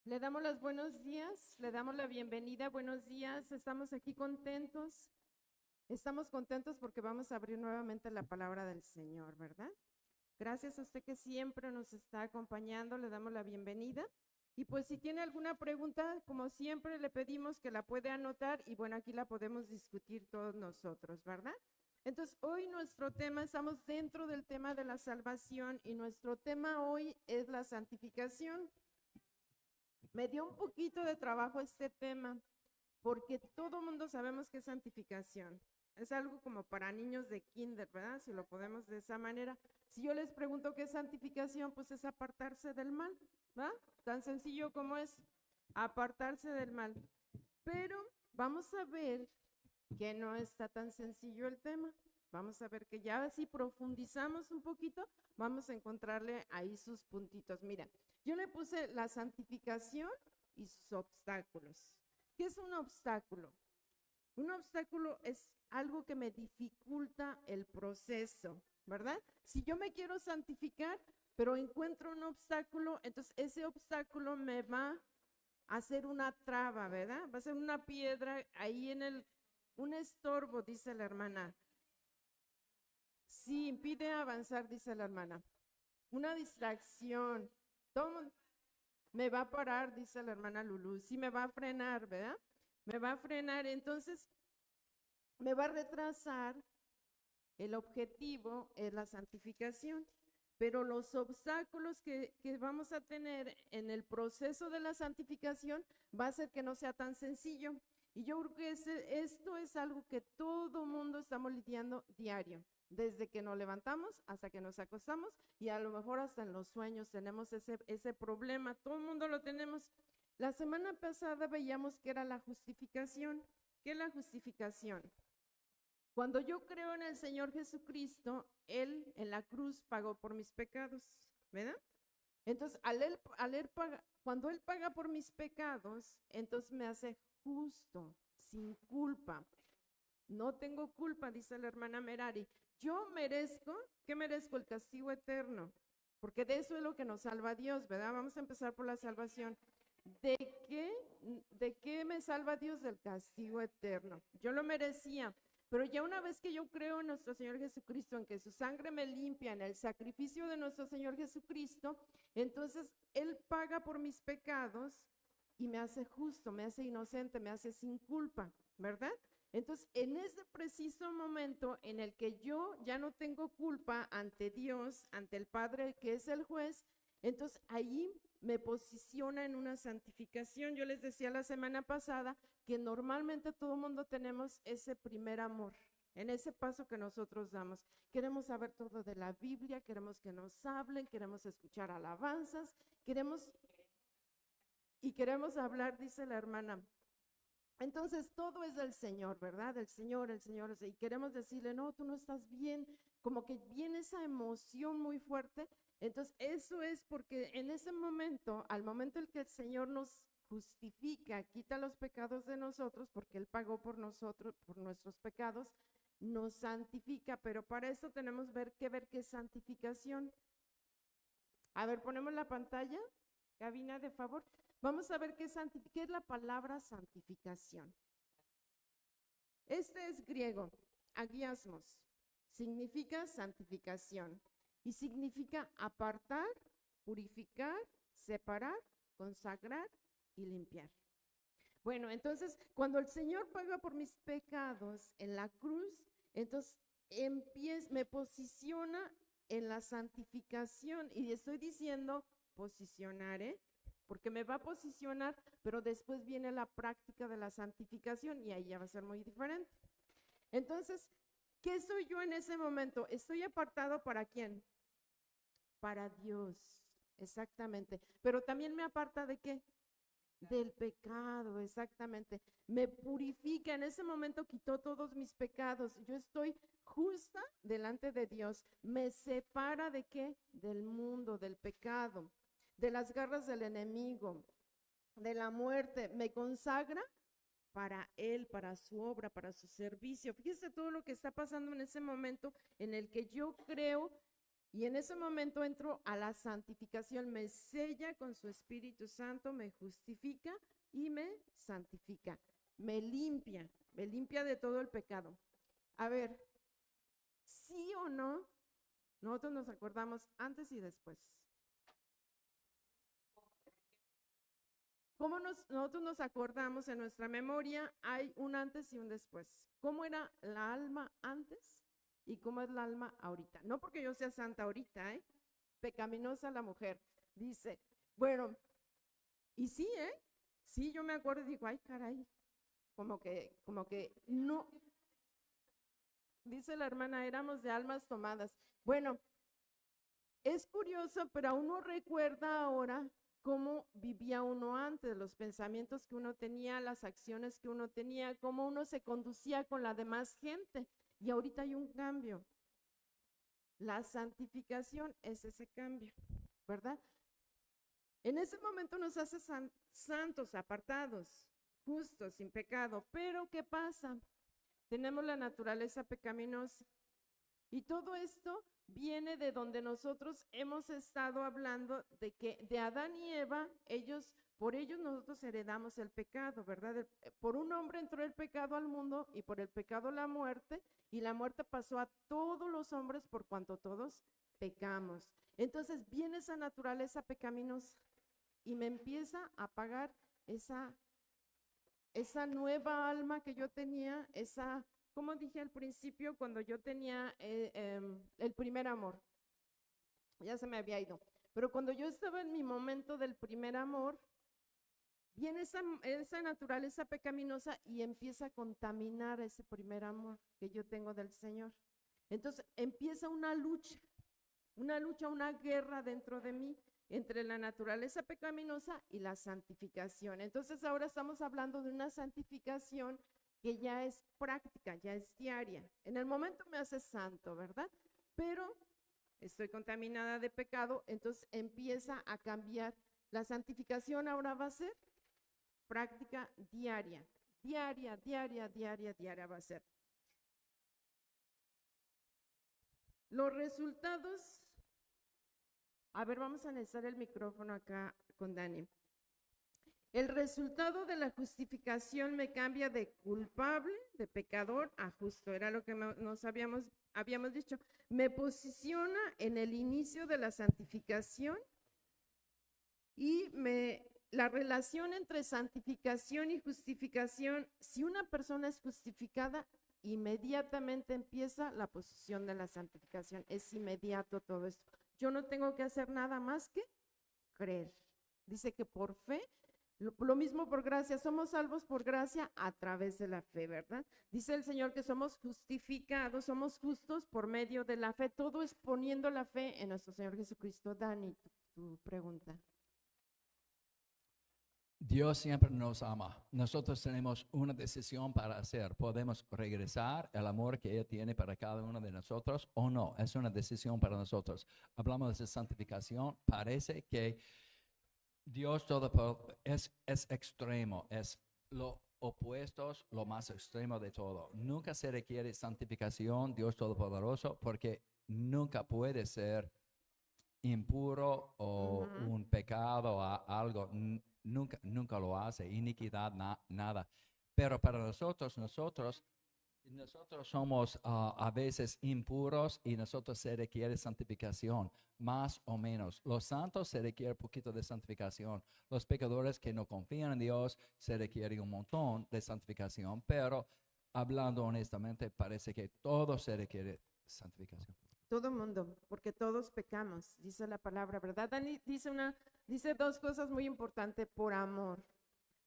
Le damos los buenos días, le damos la bienvenida, buenos días, estamos aquí contentos, estamos contentos porque vamos a abrir nuevamente la palabra del Señor, ¿verdad? Gracias a usted que siempre nos está acompañando, le damos la bienvenida. Y pues si tiene alguna pregunta, como siempre le pedimos que la puede anotar y bueno, aquí la podemos discutir todos nosotros, ¿verdad? Entonces, hoy nuestro tema, estamos dentro del tema de la salvación y nuestro tema hoy es la santificación. Me dio un poquito de trabajo este tema, porque todo mundo sabemos que es santificación. Es algo como para niños de kinder, ¿verdad? Si lo podemos de esa manera. Si yo les pregunto qué es santificación, pues es apartarse del mal, ¿va? Tan sencillo como es apartarse del mal. Pero vamos a ver que no está tan sencillo el tema. Vamos a ver que ya si profundizamos un poquito, vamos a encontrarle ahí sus puntitos. Mira, yo le puse la santificación y sus obstáculos. ¿Qué es un obstáculo? Un obstáculo es algo que me dificulta el proceso, ¿verdad? Si yo me quiero santificar, pero encuentro un obstáculo, entonces ese obstáculo me va a hacer una traba, ¿verdad? Va a ser una piedra ahí un estorbo, dice la hermana. Sí, impide avanzar, dice la hermana. Una distracción. Todo me va a parar, dice la hermana Lulú. Sí, me va a frenar, ¿verdad? Me va a frenar, entonces me va a retrasar. El objetivo es la santificación, pero los obstáculos que vamos a tener en el proceso de la santificación va a ser que no sea tan sencillo. Y yo creo que esto es algo que todo mundo estamos lidiando diario, desde que nos levantamos hasta que nos acostamos y a lo mejor hasta en los sueños tenemos ese problema, todo el mundo lo tenemos. La semana pasada veíamos que era la justificación. ¿Qué es la justificación? Cuando yo creo en el Señor Jesucristo, Él en la cruz pagó por mis pecados, ¿verdad? Entonces, cuando Él paga por mis pecados, entonces me hace justo, sin culpa. No tengo culpa, dice la hermana Merari. Yo merezco, ¿qué merezco? El castigo eterno, porque de eso es lo que nos salva Dios, ¿verdad? Vamos a empezar por la salvación. ¿De qué, ¿De qué me salva Dios? Del castigo eterno. Yo lo merecía, pero ya una vez que yo creo en nuestro Señor Jesucristo, en que su sangre me limpia, en el sacrificio de nuestro Señor Jesucristo, entonces Él paga por mis pecados y me hace justo, me hace inocente, me hace sin culpa, ¿verdad? Entonces, en ese preciso momento en el que yo ya no tengo culpa ante Dios, ante el Padre que es el juez, entonces ahí me posiciona en una santificación. Yo les decía la semana pasada que normalmente todo el mundo tenemos ese primer amor, en ese paso que nosotros damos. Queremos saber todo de la Biblia, queremos que nos hablen, queremos escuchar alabanzas, queremos hablar, dice la hermana. Entonces todo es del Señor, ¿verdad? Del Señor, el Señor. Y queremos decirle, no, tú no estás bien, como que viene esa emoción muy fuerte. Entonces eso es porque en ese momento, al momento en que el Señor nos justifica, quita los pecados de nosotros, porque Él pagó por nosotros, por nuestros pecados, nos santifica, pero para eso tenemos que ver qué es santificación. A ver, ponemos la pantalla, cabina de favor. Vamos a ver qué es la palabra santificación. Este es griego, agiasmos, significa santificación y significa apartar, purificar, separar, consagrar y limpiar. Bueno, entonces, cuando el Señor paga por mis pecados en la cruz, entonces me posiciona en la santificación y estoy diciendo posicionar, porque me va a posicionar, pero después viene la práctica de la santificación y ahí ya va a ser muy diferente. Entonces, ¿qué soy yo en ese momento? Estoy apartado ¿para quién? Para Dios, exactamente. Pero también me aparta ¿de qué? Del pecado, exactamente. Me purifica, en ese momento quitó todos mis pecados. Yo estoy justa delante de Dios. Me separa ¿de qué? Del mundo, del pecado, de las garras del enemigo, de la muerte. Me consagra para Él, para su obra, para su servicio. Fíjese todo lo que está pasando en ese momento en el que yo creo Y en ese momento entro a la santificación, me sella con su Espíritu Santo, me justifica y me santifica, me limpia de todo el pecado. A ver, ¿sí o no? Nosotros nos acordamos antes y después. ¿Cómo nosotros nos acordamos en nuestra memoria? Hay un antes y un después. ¿Cómo era la alma antes y cómo es la alma ahorita? No porque yo sea santa ahorita, ¿eh? Pecaminosa la mujer. Dice, bueno, y sí, ¿eh? Sí, yo me acuerdo y digo, ay, caray, como que no. Dice la hermana, éramos de almas tomadas. Bueno, es curioso, pero uno recuerda ahora cómo vivía uno antes, los pensamientos que uno tenía, las acciones que uno tenía, cómo uno se conducía con la demás gente. Y ahorita hay un cambio. La santificación es ese cambio, ¿verdad? En ese momento nos hace santos, apartados, justos, sin pecado. Pero ¿qué pasa? Tenemos la naturaleza pecaminosa. Y todo esto viene de donde nosotros hemos estado hablando de que de Adán y Eva, por ellos nosotros heredamos el pecado, ¿verdad? Por un hombre entró el pecado al mundo y por el pecado la muerte, y la muerte pasó a todos los hombres por cuanto todos pecamos. Entonces viene esa naturaleza pecaminosa y me empieza a pagar esa nueva alma que yo tenía, como dije al principio, cuando yo tenía el primer amor, ya se me había ido, pero cuando yo estaba en mi momento del primer amor, viene esa naturaleza pecaminosa y empieza a contaminar ese primer amor que yo tengo del Señor. Entonces empieza una lucha, una guerra dentro de mí entre la naturaleza pecaminosa y la santificación. Entonces ahora estamos hablando de una santificación que ya es práctica, ya es diaria. En el momento me hace santo, ¿verdad? Pero estoy contaminada de pecado, entonces empieza a cambiar. La santificación ahora va a ser práctica diaria, diaria va a ser. Los resultados, a ver, vamos a analizar el micrófono acá con Dani. El resultado de la justificación me cambia de culpable, de pecador, a justo. Era lo que nos habíamos dicho. Me posiciona en el inicio de la santificación y la relación entre santificación y justificación, si una persona es justificada, inmediatamente empieza la posición de la santificación. Es inmediato todo esto. Yo no tengo que hacer nada más que creer. Dice que por fe, lo mismo por gracia, somos salvos por gracia a través de la fe, ¿verdad? Dice el Señor que somos justificados, somos justos por medio de la fe. Todo es poniendo la fe en nuestro Señor Jesucristo. Dani, tu pregunta. Dios siempre nos ama. Nosotros tenemos una decisión para hacer. Podemos regresar el amor que Él tiene para cada uno de nosotros o no. Es una decisión para nosotros. Hablamos de santificación. Parece que Dios todo es extremo. Es lo opuesto, lo más extremo de todo. Nunca se requiere santificación, Dios Todopoderoso, porque nunca puede ser impuro o un pecado o algo. Nunca lo hace, iniquidad, nada. Pero para nosotros somos a veces impuros y nosotros se requiere santificación, más o menos. Los santos se requiere un poquito de santificación. Los pecadores que no confían en Dios se requiere un montón de santificación, pero hablando honestamente parece que todo se requiere santificación. Todo mundo, porque todos pecamos, dice la palabra, ¿verdad? Dani dice dos cosas muy importantes: por amor.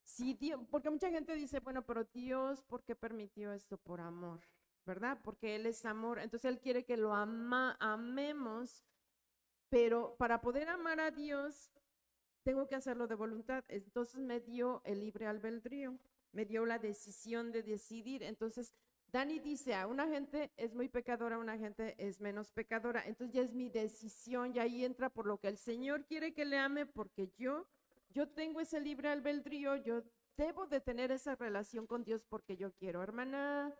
Sí, Dios, porque mucha gente dice, bueno, pero Dios, ¿por qué permitió esto? Por amor, ¿verdad? Porque Él es amor, entonces Él quiere que lo amemos, pero para poder amar a Dios, tengo que hacerlo de voluntad. Entonces me dio el libre albedrío, me dio la decisión de decidir. Entonces Dani dice, a una gente es muy pecadora, a una gente es menos pecadora. Entonces ya es mi decisión, y ahí entra por lo que el Señor quiere que le ame, porque yo tengo ese libre albedrío, yo debo de tener esa relación con Dios porque yo quiero. Hermana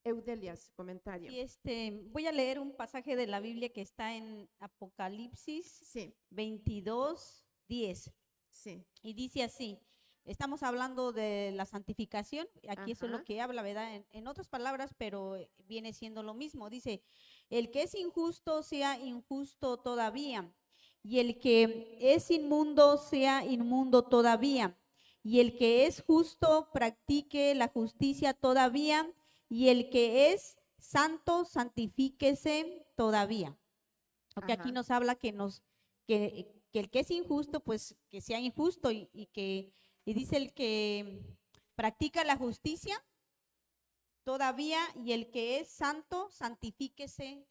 Eudelia, su comentario. Y voy a leer un pasaje de la Biblia que está en Apocalipsis Sí, 22:10. sí. Y dice así, estamos hablando de la santificación, aquí eso es lo Ajá. que habla, ¿verdad? En otras palabras, pero viene siendo lo mismo. Dice, el que es injusto sea injusto todavía, y el que es inmundo sea inmundo todavía, y el que es justo practique la justicia todavía, y el que es santo santifíquese todavía. Porque aquí Ajá. nos habla que el que es injusto, pues que sea injusto y dice el que practica la justicia todavía y el que es santo, santifíquese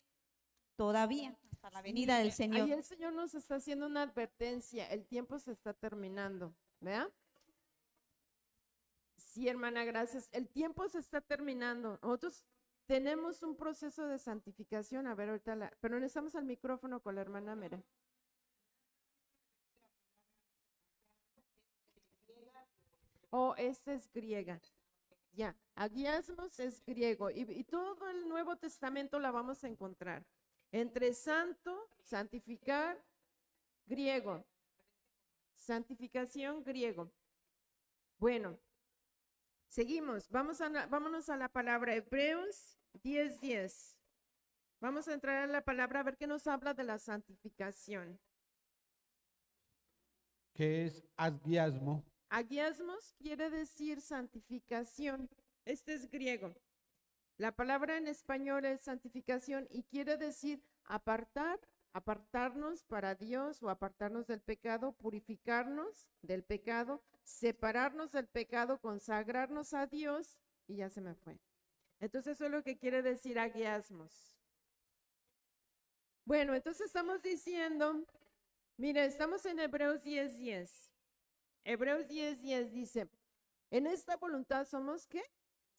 todavía hasta la venida del Señor. Ahí el Señor nos está haciendo una advertencia, el tiempo se está terminando, ¿verdad? Sí, hermana, gracias. El tiempo se está terminando. Nosotros tenemos un proceso de santificación. A ver, ahorita pero necesitamos al micrófono con la hermana Mera. Oh, esta es griega. Ya, agiasmos es griego y todo el Nuevo Testamento la vamos a encontrar. Entre santo, santificar, griego. Santificación, griego. Bueno, seguimos. Vámonos a la palabra Hebreos 10:10. Vamos a entrar a la palabra a ver qué nos habla de la santificación. ¿Qué es agiasmo? Agiasmos quiere decir santificación. Este es griego. La palabra en español es santificación y quiere decir apartarnos para Dios o apartarnos del pecado, purificarnos del pecado, separarnos del pecado, consagrarnos a Dios y ya se me fue. Entonces eso es lo que quiere decir agiasmos. Bueno, entonces estamos diciendo, mire, estamos en Hebreos 10:10. Hebreos 10:10 dice, en esta voluntad somos ¿qué?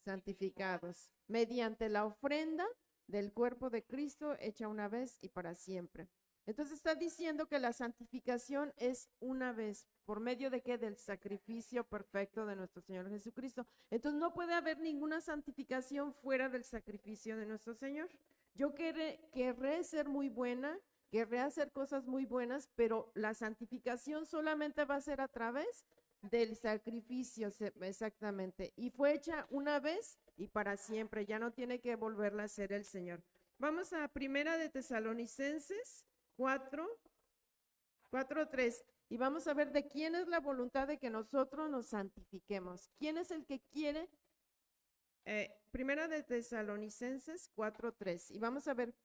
Santificados, mediante la ofrenda del cuerpo de Cristo hecha una vez y para siempre. Entonces está diciendo que la santificación es una vez, ¿por medio de qué? Del sacrificio perfecto de nuestro Señor Jesucristo. Entonces no puede haber ninguna santificación fuera del sacrificio de nuestro Señor. Yo querré ser muy buena, querré hacer cosas muy buenas, pero la santificación solamente va a ser a través del sacrificio, exactamente. Y fue hecha una vez y para siempre, ya no tiene que volverla a hacer el Señor. Vamos a Primera de Tesalonicenses 4:3 y vamos a ver de quién es la voluntad de que nosotros nos santifiquemos. ¿Quién es el que quiere? Primera de Tesalonicenses 4:3 y vamos a ver,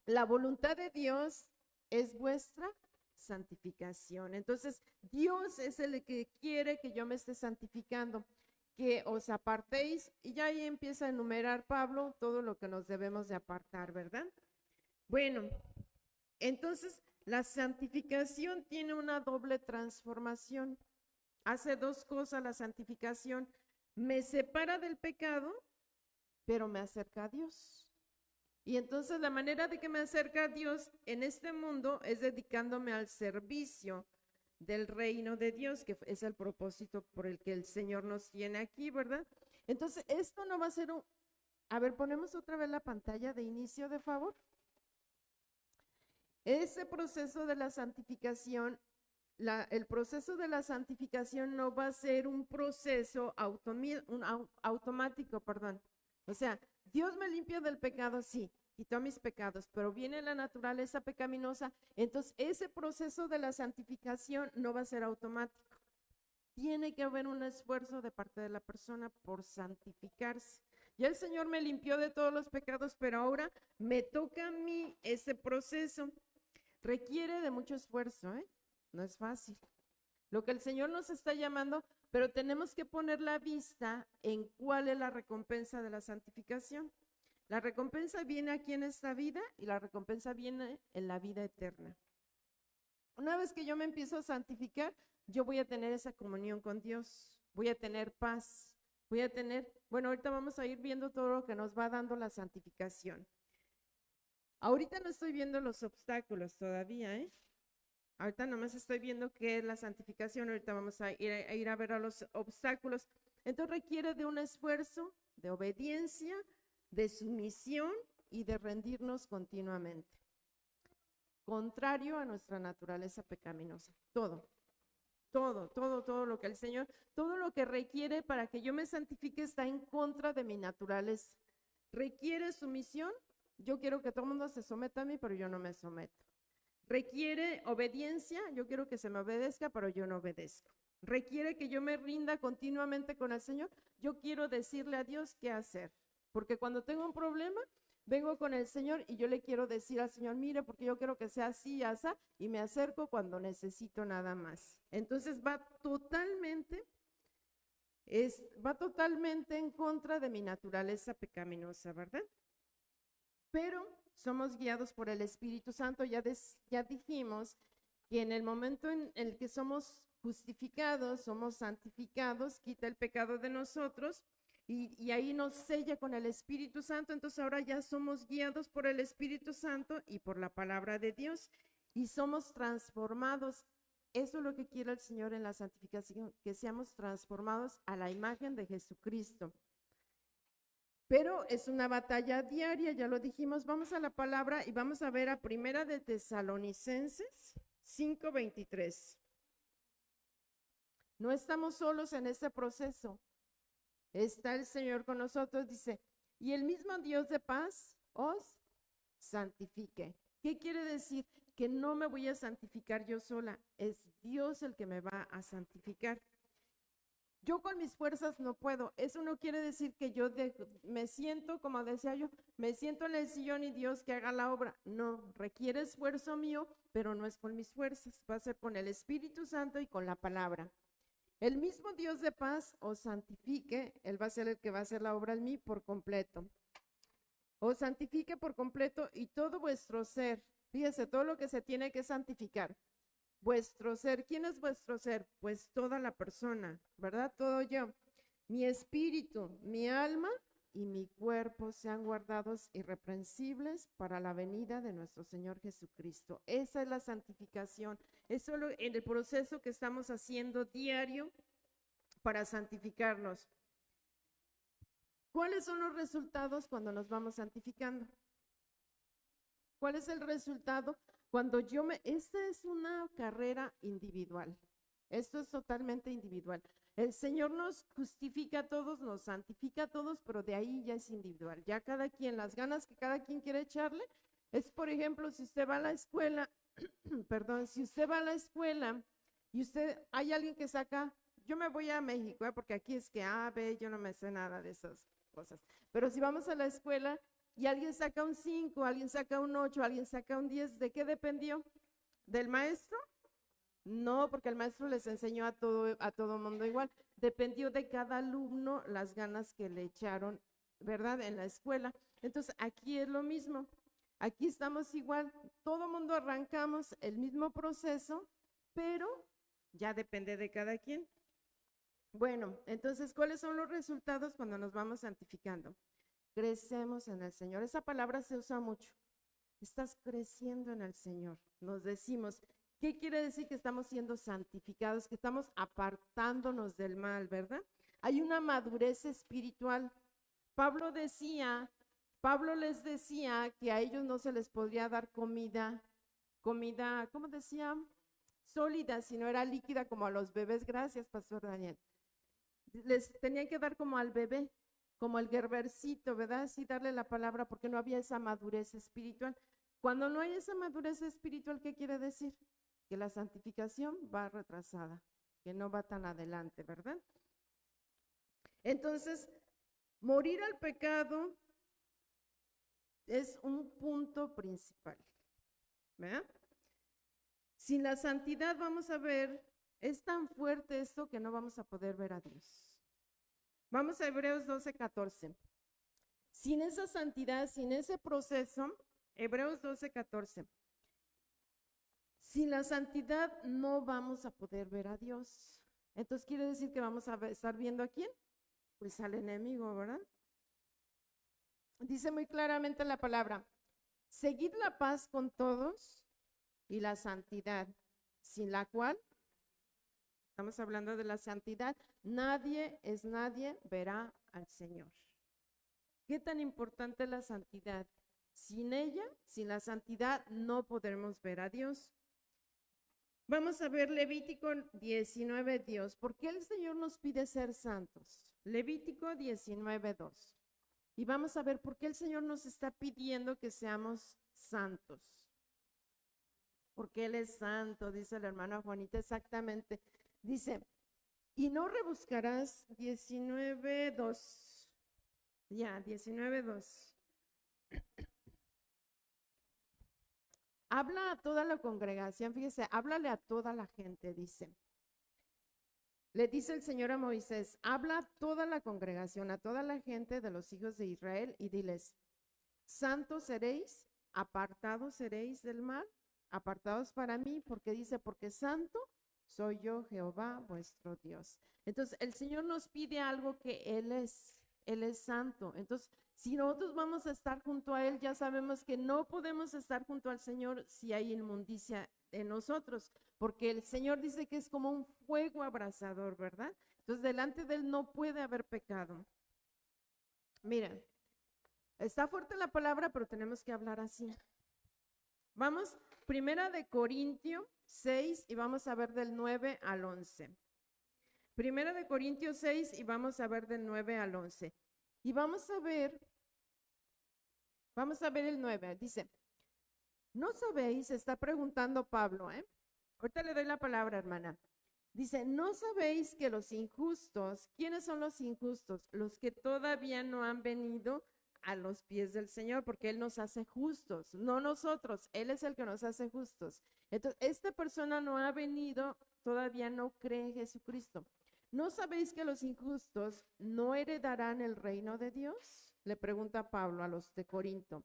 la voluntad de Dios es vuestra santificación. Entonces, Dios es el que quiere que yo me esté santificando, que os apartéis, y ya ahí empieza a enumerar Pablo todo lo que nos debemos de apartar, ¿verdad? Bueno, entonces la santificación tiene una doble transformación. Hace dos cosas la santificación. Me separa del pecado, pero me acerca a Dios. Y entonces la manera de que me acerca a Dios en este mundo es dedicándome al servicio del reino de Dios, que es el propósito por el que el Señor nos tiene aquí, ¿verdad? Entonces esto no va a ser A ver, ponemos otra vez la pantalla de inicio, de favor. Ese proceso de la santificación, el proceso de la santificación no va a ser un proceso automático, perdón. O sea, Dios me limpia del pecado, sí, quitó mis pecados, pero viene la naturaleza pecaminosa, entonces ese proceso de la santificación no va a ser automático. Tiene que haber un esfuerzo de parte de la persona por santificarse. Ya el Señor me limpió de todos los pecados, pero ahora me toca a mí ese proceso. Requiere de mucho esfuerzo, ¿eh? No es fácil. Lo que el Señor nos está llamando, pero tenemos que poner la vista en cuál es la recompensa de la santificación. La recompensa viene aquí en esta vida y la recompensa viene en la vida eterna. Una vez que yo me empiezo a santificar, yo voy a tener esa comunión con Dios, voy a tener paz, bueno, ahorita vamos a ir viendo todo lo que nos va dando la santificación. Ahorita no estoy viendo los obstáculos todavía, ¿eh? Ahorita nomás estoy viendo qué es la santificación, ahorita vamos a ir a ver a los obstáculos. Entonces requiere de un esfuerzo, de obediencia, de sumisión y de rendirnos continuamente. Contrario a nuestra naturaleza pecaminosa. Todo lo que el Señor, todo lo que requiere para que yo me santifique está en contra de mi naturaleza. Requiere sumisión. Yo quiero que todo el mundo se someta a mí, pero yo no me someto. Requiere obediencia. Yo quiero que se me obedezca, pero yo no obedezco. Requiere que yo me rinda continuamente con el Señor. Yo quiero decirle a Dios qué hacer. Porque cuando tengo un problema, vengo con el Señor y yo le quiero decir al Señor, mire, porque yo quiero que sea así y así, y me acerco cuando necesito nada más. Entonces va totalmente en contra de mi naturaleza pecaminosa, ¿verdad? Pero somos guiados por el Espíritu Santo. Ya dijimos que en el momento en el que somos justificados, somos santificados, quita el pecado de nosotros y ahí nos sella con el Espíritu Santo. Entonces ahora ya somos guiados por el Espíritu Santo y por la palabra de Dios y somos transformados. Eso es lo que quiere el Señor en la santificación, que seamos transformados a la imagen de Jesucristo. Pero es una batalla diaria, ya lo dijimos. Vamos a la palabra y vamos a ver a Primera de Tesalonicenses 5:23. No estamos solos en este proceso. Está el Señor con nosotros, dice, y el mismo Dios de paz os santifique. ¿Qué quiere decir? Que no me voy a santificar yo sola, es Dios el que me va a santificar. Yo con mis fuerzas no puedo. Eso no quiere decir que yo me siento, como decía yo, me siento en el sillón y Dios que haga la obra. No, requiere esfuerzo mío, pero no es con mis fuerzas, va a ser con el Espíritu Santo y con la palabra. El mismo Dios de paz os santifique, Él va a ser el que va a hacer la obra en mí por completo. Os santifique por completo y todo vuestro ser, fíjese, todo lo que se tiene que santificar. Vuestro ser, ¿quién es vuestro ser? Pues toda la persona, ¿verdad? Todo yo. Mi espíritu, mi alma y mi cuerpo sean guardados irreprensibles para la venida de nuestro Señor Jesucristo. Esa es la santificación. Es solo en el proceso que estamos haciendo diario para santificarnos. ¿Cuáles son los resultados cuando nos vamos santificando? ¿Cuál es el resultado? Esta es una carrera individual. Esto es totalmente individual. El Señor nos justifica a todos, nos santifica a todos, pero de ahí ya es individual. Ya cada quien, las ganas que cada quien quiere echarle, es por ejemplo, si usted va a la escuela, perdón, si usted va a la escuela y hay alguien que saca, yo me voy a México, porque aquí es que B, yo no me sé nada de esas cosas. Pero si vamos a la escuela y alguien saca un 5, alguien saca un 8, alguien saca un 10, ¿de qué dependió? ¿Del maestro? No, porque el maestro les enseñó a todo mundo igual. Dependió de cada alumno las ganas que le echaron, ¿verdad? En la escuela. Entonces, aquí es lo mismo. Aquí estamos igual. Todo mundo arrancamos el mismo proceso, pero ya depende de cada quien. Bueno, entonces, ¿cuáles son los resultados cuando nos vamos santificando? Crecemos en el Señor. Esa palabra se usa mucho. Estás creciendo en el Señor. Nos decimos, ¿qué quiere decir? Que estamos siendo santificados, que estamos apartándonos del mal, ¿verdad? Hay una madurez espiritual. Pablo les decía que a ellos no se les podría dar comida, ¿cómo decía? Sólida, sino era líquida como a los bebés. Gracias, Pastor Daniel. Les tenían que dar como al bebé, como el gerbercito, ¿verdad? Así darle la palabra porque no había esa madurez espiritual. Cuando no hay esa madurez espiritual, ¿qué quiere decir? Que la santificación va retrasada, que no va tan adelante, ¿verdad? Entonces, morir al pecado es un punto principal, ¿verdad? Sin la santidad, vamos a ver, es tan fuerte esto que no vamos a poder ver a Dios. Vamos a Hebreos 12:14. Sin esa santidad, sin ese proceso, Hebreos 12:14. Sin la santidad no vamos a poder ver a Dios. Entonces quiere decir que vamos a estar viendo a quién? Pues al enemigo, ¿verdad? Dice muy claramente la palabra, seguid la paz con todos y la santidad, sin la cual, estamos hablando de la santidad, nadie verá al Señor. ¿Qué tan importante es la santidad? Sin ella, sin la santidad, no podremos ver a Dios. Vamos a ver Levítico 19, Dios. ¿Por qué el Señor nos pide ser santos? Levítico 19, 2. Y vamos a ver por qué el Señor nos está pidiendo que seamos santos. Porque Él es santo, dice la hermana Juanita, exactamente. Dice, y no rebuscarás 19, 2. Ya, 19, 2. Habla a toda la congregación, fíjese, háblale a toda la gente, dice. Le dice el Señor a Moisés, habla a toda la congregación, a toda la gente de los hijos de Israel y diles, santos seréis, apartados seréis del mal, apartados para mí, porque dice, porque santo soy yo Jehová vuestro Dios. Entonces, el Señor nos pide algo que Él es santo. Entonces, si nosotros vamos a estar junto a Él, ya sabemos que no podemos estar junto al Señor si hay inmundicia en nosotros, porque el Señor dice que es como un fuego abrasador, ¿verdad? Entonces, delante de Él no puede haber pecado. Mira, está fuerte la palabra, pero tenemos que hablar así. Vamos, Primera de Corintios 6 y vamos a ver del 9 al 11. Primera de Corintios 6 y vamos a ver del 9 al 11. Y vamos a ver el 9. Dice, ¿no sabéis? Está preguntando Pablo, Ahorita le doy la palabra, hermana. Dice, ¿no sabéis que los injustos, ¿quiénes son los injustos? Los que todavía no han venido a los pies del Señor, porque Él nos hace justos, no nosotros, Él es el que nos hace justos. Entonces, esta persona no ha venido, todavía no cree en Jesucristo. ¿No sabéis que los injustos no heredarán el reino de Dios? Le pregunta Pablo a los de Corinto.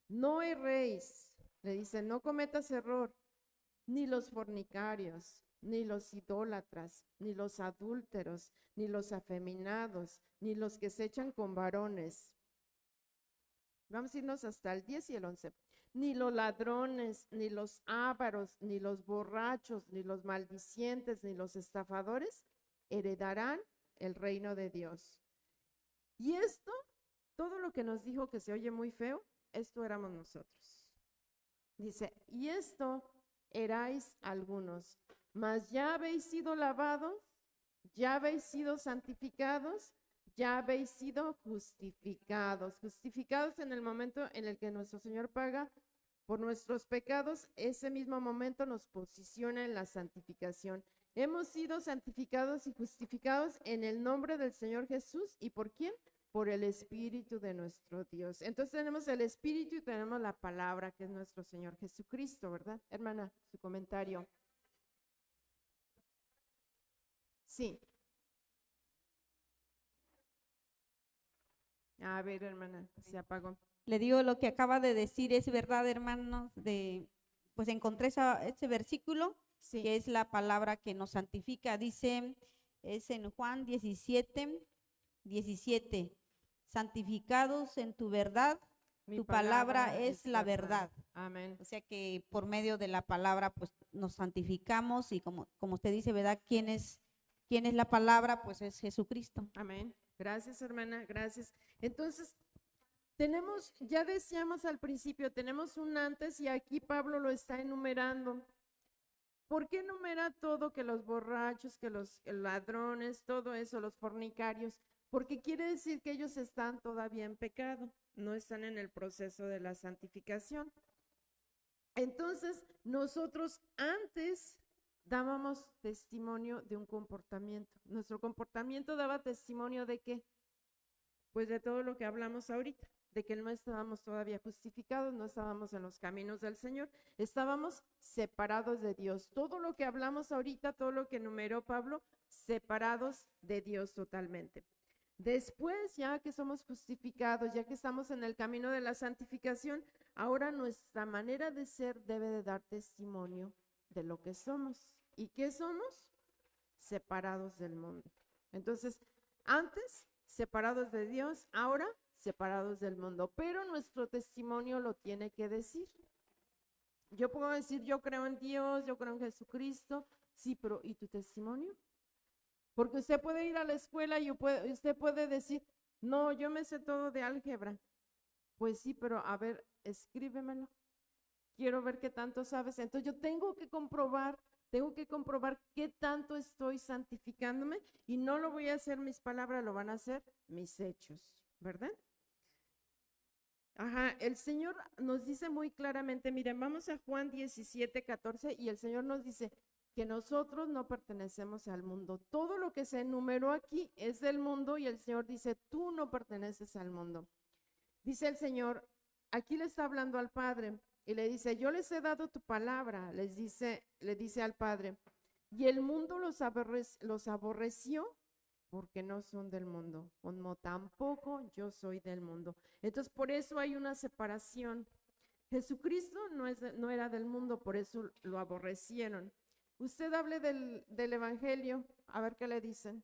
No erréis, le dice, no cometas error, ni los fornicarios, ni los idólatras, ni los adúlteros, ni los afeminados, ni los que se echan con varones. Vamos a irnos hasta el 10 y el 11. Ni los ladrones, ni los ávaros, ni los borrachos, ni los maldicientes, ni los estafadores heredarán el reino de Dios. Y esto, todo lo que nos dijo que se oye muy feo, esto éramos nosotros. Dice, y esto erais algunos, mas ya habéis sido lavados, ya habéis sido santificados, ya habéis sido justificados. Justificados en el momento en el que nuestro Señor paga por nuestros pecados, ese mismo momento nos posiciona en la santificación. Hemos sido santificados y justificados en el nombre del Señor Jesús. ¿Y por quién? Por el Espíritu de nuestro Dios. Entonces tenemos el Espíritu y tenemos la palabra, que es nuestro Señor Jesucristo, ¿verdad? Hermana, su comentario. Sí. A ver, hermana, se apagó. Le digo, lo que acaba de decir es verdad, hermanos, pues encontré ese versículo, Sí. que es la palabra que nos santifica. Dice, es en Juan 17, 17, santificados en tu verdad, Mi tu palabra es la verdad. Amén. O sea que por medio de la palabra pues nos santificamos y como usted dice, ¿verdad? ¿Quién es la palabra? Pues es Jesucristo. Amén. Gracias, hermana, gracias. Entonces, ya decíamos al principio, tenemos un antes y aquí Pablo lo está enumerando. ¿Por qué enumera todo? Que los borrachos, que los ladrones, todo eso, los fornicarios, porque quiere decir que ellos están todavía en pecado, no están en el proceso de la santificación. Entonces, nosotros antes dábamos testimonio de un comportamiento. Nuestro comportamiento daba testimonio de qué? Pues de todo lo que hablamos ahorita, de que no estábamos todavía justificados, no estábamos en los caminos del Señor, estábamos separados de Dios. Todo lo que hablamos ahorita, todo lo que enumeró Pablo, separados de Dios totalmente. Después, ya que somos justificados, ya que estamos en el camino de la santificación, ahora nuestra manera de ser debe de dar testimonio de lo que somos. ¿Y qué somos? Separados del mundo. Entonces, antes separados de Dios, ahora separados del mundo, pero nuestro testimonio lo tiene que decir. Yo puedo decir, yo creo en Dios, yo creo en Jesucristo, sí, pero ¿y tu testimonio? Porque usted puede ir a la escuela y usted puede decir, No, yo me sé todo de álgebra. Pues sí, pero a ver, escríbemelo. Quiero ver qué tanto sabes. Entonces yo tengo que comprobar qué tanto estoy santificándome y no lo voy a hacer mis palabras, lo van a hacer mis hechos, ¿verdad? Ajá, el Señor nos dice muy claramente, miren, vamos a Juan 17:14 y el Señor nos dice que nosotros no pertenecemos al mundo. Todo lo que se enumeró aquí es del mundo y el Señor dice, tú no perteneces al mundo. Dice el Señor, aquí le está hablando al Padre y le dice, yo les he dado tu palabra, le dice al Padre, y el mundo los aborreció porque no son del mundo, como tampoco yo soy del mundo. Entonces, por eso hay una separación. Jesucristo no era del mundo, por eso lo aborrecieron. Usted hable del Evangelio, a ver qué le dicen.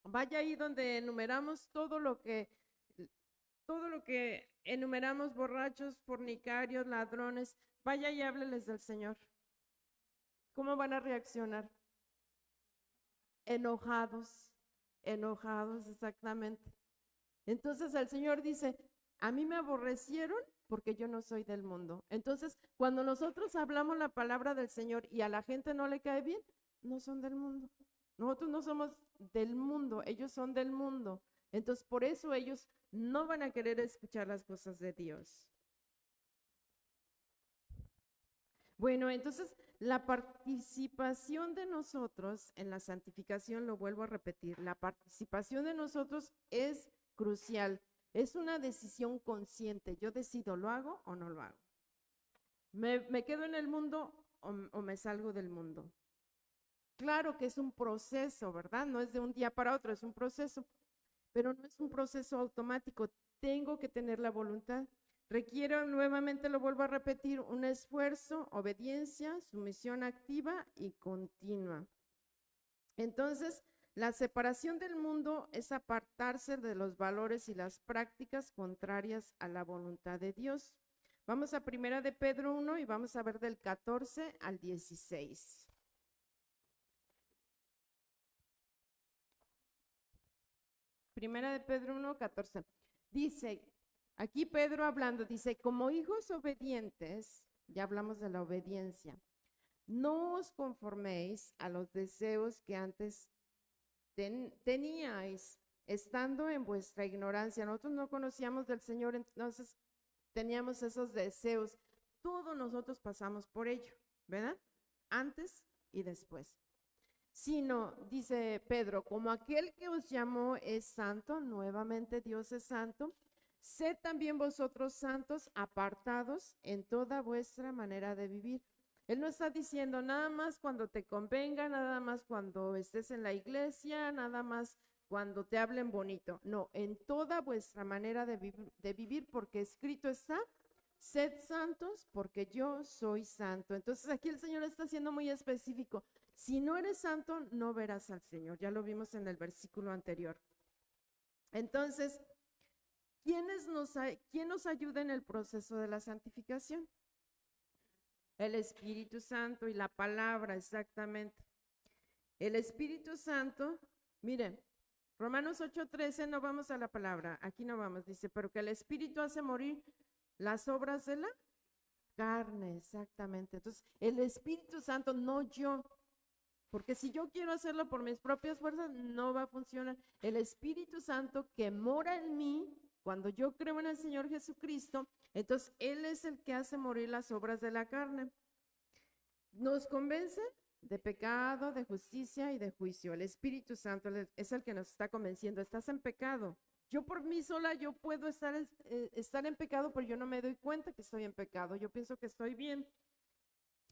Vaya ahí donde enumeramos todo lo que enumeramos, borrachos, fornicarios, ladrones, vaya y hábleles del Señor. ¿Cómo van a reaccionar? Enojados, exactamente. Entonces el Señor dice, a mí me aborrecieron porque yo no soy del mundo. Entonces, cuando nosotros hablamos la palabra del Señor y a la gente no le cae bien, no son del mundo. Nosotros no somos del mundo, ellos son del mundo. Entonces, por eso ellos no van a querer escuchar las cosas de Dios. Bueno, entonces la participación de nosotros en la santificación, lo vuelvo a repetir, la participación de nosotros es crucial, es una decisión consciente. Yo decido, ¿lo hago o no lo hago? ¿Me quedo en el mundo o me salgo del mundo? Claro que es un proceso, ¿verdad? No es de un día para otro, es un proceso, pero no es un proceso automático. Tengo que tener la voluntad. Requiero, nuevamente lo vuelvo a repetir, un esfuerzo, obediencia, sumisión activa y continua. Entonces, la separación del mundo es apartarse de los valores y las prácticas contrarias a la voluntad de Dios. Vamos a 1 de Pedro 1 y vamos a ver del 14 al 16. Primera de Pedro 1, 14. Dice, aquí Pedro hablando, dice, como hijos obedientes, ya hablamos de la obediencia, no os conforméis a los deseos que antes teníais, estando en vuestra ignorancia. Nosotros no conocíamos del Señor, entonces teníamos esos deseos. Todos nosotros pasamos por ello, ¿verdad? Antes y después. Sino, dice Pedro, como aquel que os llamó es santo, nuevamente Dios es santo, sed también vosotros santos, apartados en toda vuestra manera de vivir. Él no está diciendo nada más cuando te convenga, nada más cuando estés en la iglesia, nada más cuando te hablen bonito. No, en toda vuestra manera de vivir, porque escrito está, sed santos porque yo soy santo. Entonces aquí el Señor está siendo muy específico. Si no eres santo, no verás al Señor. Ya lo vimos en el versículo anterior. Entonces, ¿quién nos ayuda en el proceso de la santificación? El Espíritu Santo y la palabra, exactamente. El Espíritu Santo, miren, Romanos 8:13, no vamos a la palabra, aquí no vamos, dice, pero que el Espíritu hace morir las obras de la carne, exactamente. Entonces, el Espíritu Santo, no yo. Porque si yo quiero hacerlo por mis propias fuerzas, no va a funcionar. El Espíritu Santo que mora en mí, cuando yo creo en el Señor Jesucristo, entonces Él es el que hace morir las obras de la carne. Nos convence de pecado, de justicia y de juicio. El Espíritu Santo es el que nos está convenciendo. Estás en pecado. Yo por mí sola, yo puedo estar en pecado, pero yo no me doy cuenta que estoy en pecado. Yo pienso que estoy bien.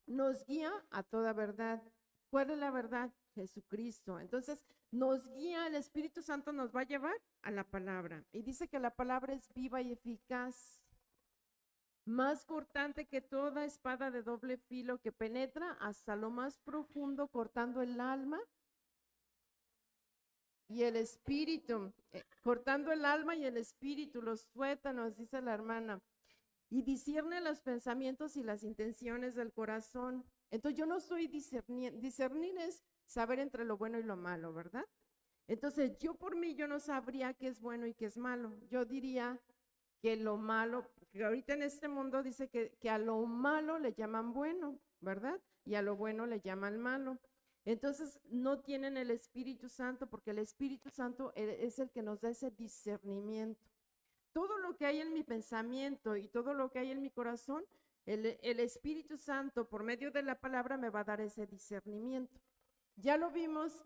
Nos guía a toda verdad. ¿Cuál es la verdad? Jesucristo. Entonces, nos guía, el Espíritu Santo nos va a llevar a la palabra. Y dice que la palabra es viva y eficaz, más cortante que toda espada de doble filo, que penetra hasta lo más profundo, cortando el alma y el espíritu, cortando el alma y el espíritu, los tuétanos, dice la hermana, y discierne los pensamientos y las intenciones del corazón. Entonces yo no estoy discernir es saber entre lo bueno y lo malo, ¿verdad? Entonces, yo por mí, yo no sabría qué es bueno y qué es malo. Yo diría que lo malo, que ahorita en este mundo dice que a lo malo le llaman bueno, ¿verdad? Y a lo bueno le llaman malo. Entonces, no tienen el Espíritu Santo porque el Espíritu Santo es el que nos da ese discernimiento. Todo lo que hay en mi pensamiento y todo lo que hay en mi corazón, el Espíritu Santo por medio de la palabra me va a dar ese discernimiento. Ya lo vimos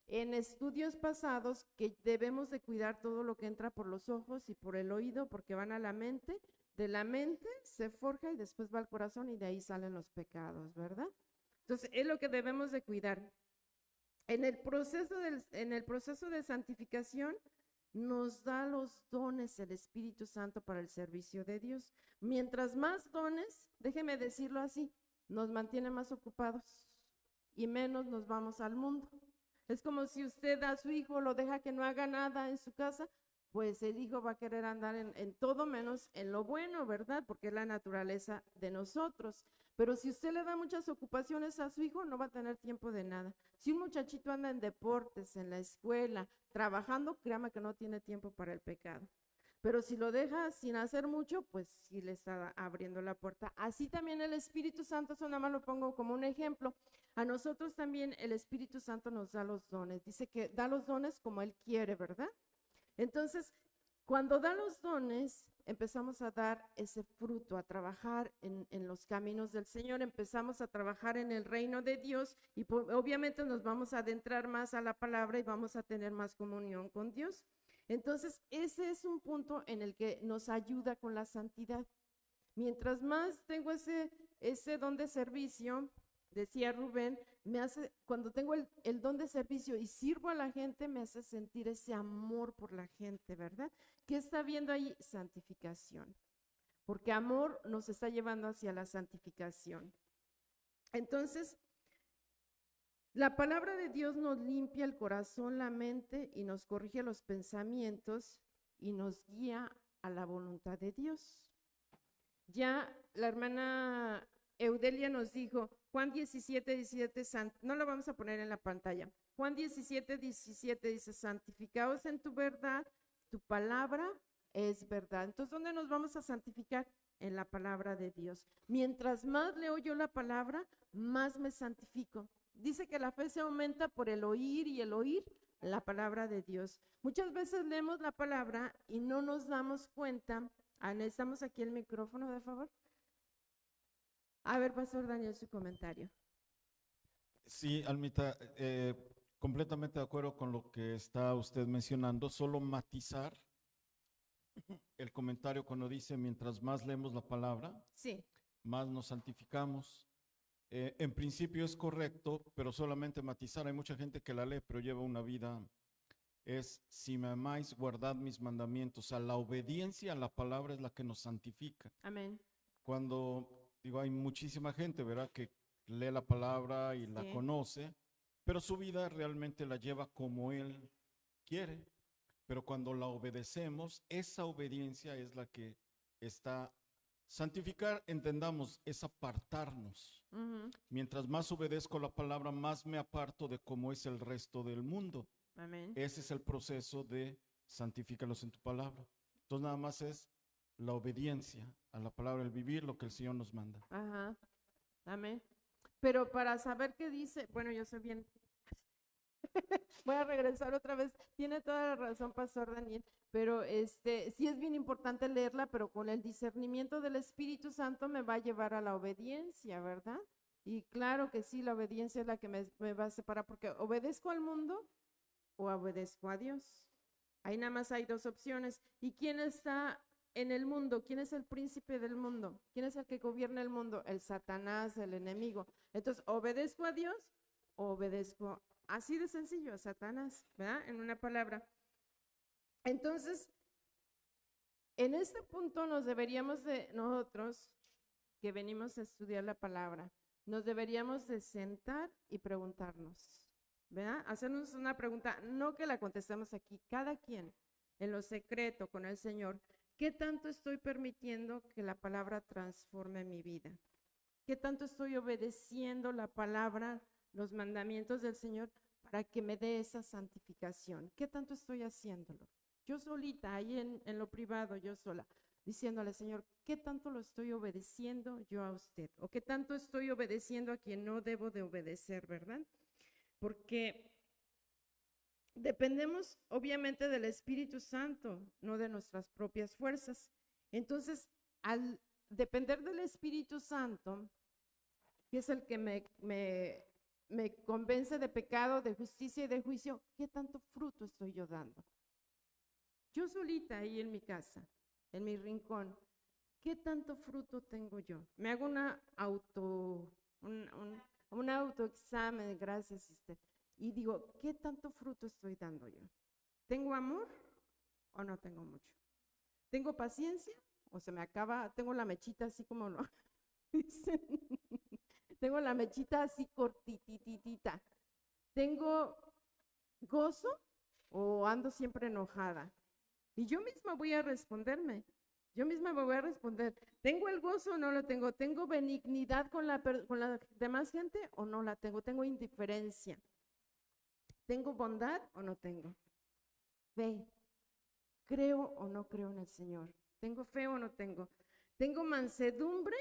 en estudios pasados que debemos de cuidar todo lo que entra por los ojos y por el oído porque van a la mente, de la mente se forja y después va al corazón y de ahí salen los pecados, ¿verdad? Entonces es lo que debemos de cuidar. En el proceso de santificación nos da los dones el Espíritu Santo para el servicio de Dios. Mientras más dones, déjeme decirlo así, nos mantiene más ocupados y menos nos vamos al mundo. Es como si usted a su hijo lo deja que no haga nada en su casa, pues el hijo va a querer andar en todo menos en lo bueno, ¿verdad? Porque es la naturaleza de nosotros. Pero si usted le da muchas ocupaciones a su hijo, no va a tener tiempo de nada. Si un muchachito anda en deportes, en la escuela, trabajando, créame que no tiene tiempo para el pecado. Pero si lo deja sin hacer mucho, pues sí le está abriendo la puerta. Así también el Espíritu Santo, eso nada más lo pongo como un ejemplo. A nosotros también el Espíritu Santo nos da los dones. Dice que da los dones como Él quiere, ¿verdad? Entonces, cuando da los dones, empezamos a dar ese fruto, a trabajar en los caminos del Señor, empezamos a trabajar en el reino de Dios y obviamente nos vamos a adentrar más a la palabra y vamos a tener más comunión con Dios. Entonces, ese es un punto en el que nos ayuda con la santidad. Mientras más tengo ese don de servicio, decía Rubén, cuando tengo el don de servicio y sirvo a la gente, me hace sentir ese amor por la gente, ¿verdad? ¿Qué está viendo ahí? Santificación. Porque amor nos está llevando hacia la santificación. Entonces, la palabra de Dios nos limpia el corazón, la mente y nos corrige los pensamientos y nos guía a la voluntad de Dios. Ya la hermana Eudelia nos dijo, Juan 17:17, no lo vamos a poner en la pantalla. Juan 17:17 dice, santificaos en tu verdad, tu palabra es verdad. Entonces, ¿dónde nos vamos a santificar? En la palabra de Dios. Mientras más leo yo la palabra, más me santifico. Dice que la fe se aumenta por el oír y el oír la palabra de Dios. Muchas veces leemos la palabra y no nos damos cuenta. Necesitamos aquí el micrófono, de favor. A ver, Pastor Daniel, su comentario. Sí, Almita, completamente de acuerdo con lo que está usted mencionando, solo matizar el comentario cuando dice, mientras más leemos la palabra, sí, más nos santificamos. En principio es correcto, pero solamente matizar, hay mucha gente que la lee, pero lleva una vida, si me amáis, guardad mis mandamientos. O sea, la obediencia a la palabra es la que nos santifica. Amén. Cuando, hay muchísima gente, ¿verdad?, que lee la palabra y la conoce, pero su vida realmente la lleva como él quiere. Pero cuando la obedecemos, esa obediencia es la que está. Santificar, entendamos, es apartarnos. Mientras más obedezco la palabra, más me aparto de cómo es el resto del mundo. Amén. Ese es el proceso de santifícalos en tu palabra. Entonces nada más es la obediencia a la palabra, el vivir lo que el Señor nos manda. Ajá. Amén. Pero para saber qué dice, bueno, yo soy bien. Voy a regresar otra vez. Tiene toda la razón, Pastor Daniel, pero sí es bien importante leerla, pero con el discernimiento del Espíritu Santo me va a llevar a la obediencia, ¿verdad? Y claro que sí, la obediencia es la que me va a separar, porque obedezco al mundo o obedezco a Dios. Ahí nada más hay dos opciones. ¿Y quién está en el mundo? ¿Quién es el príncipe del mundo? ¿Quién es el que gobierna el mundo? El Satanás, el enemigo. Entonces, ¿obedezco a Dios o obedezco así de sencillo a Satanás? ¿Verdad? En una palabra. Entonces, en este punto nosotros que venimos a estudiar la palabra, nos deberíamos de sentar y preguntarnos, ¿verdad? Hacernos una pregunta, no que la contestemos aquí, cada quien en lo secreto con el Señor. ¿Qué tanto estoy permitiendo que la palabra transforme mi vida? ¿Qué tanto estoy obedeciendo la palabra, los mandamientos del Señor para que me dé esa santificación. ¿Qué tanto estoy haciéndolo? Yo solita, ahí en lo privado, yo sola, diciéndole, Señor, ¿qué tanto lo estoy obedeciendo yo a usted? ¿O qué tanto estoy obedeciendo a quien no debo de obedecer, verdad? Porque dependemos obviamente del Espíritu Santo, no de nuestras propias fuerzas. Entonces, al depender del Espíritu Santo, que es el que me convence de pecado, de justicia y de juicio, ¿qué tanto fruto estoy yo dando? Yo solita ahí en mi casa, en mi rincón, ¿qué tanto fruto tengo yo? Me hago un autoexamen, gracias, sister, y digo, ¿qué tanto fruto estoy dando yo? ¿Tengo amor o no tengo mucho? ¿Tengo paciencia o se me acaba? Tengo la mechita así como lo dicen. Tengo la mechita así cortititita. ¿Tengo gozo o ando siempre enojada? Y yo misma voy a responderme. Yo misma me voy a responder. ¿Tengo el gozo o no lo tengo? ¿Tengo benignidad con la demás gente o no la tengo? ¿Tengo indiferencia? ¿Tengo bondad o no tengo? Fe. ¿Creo o no creo en el Señor? ¿Tengo fe o no tengo? ¿Tengo mansedumbre?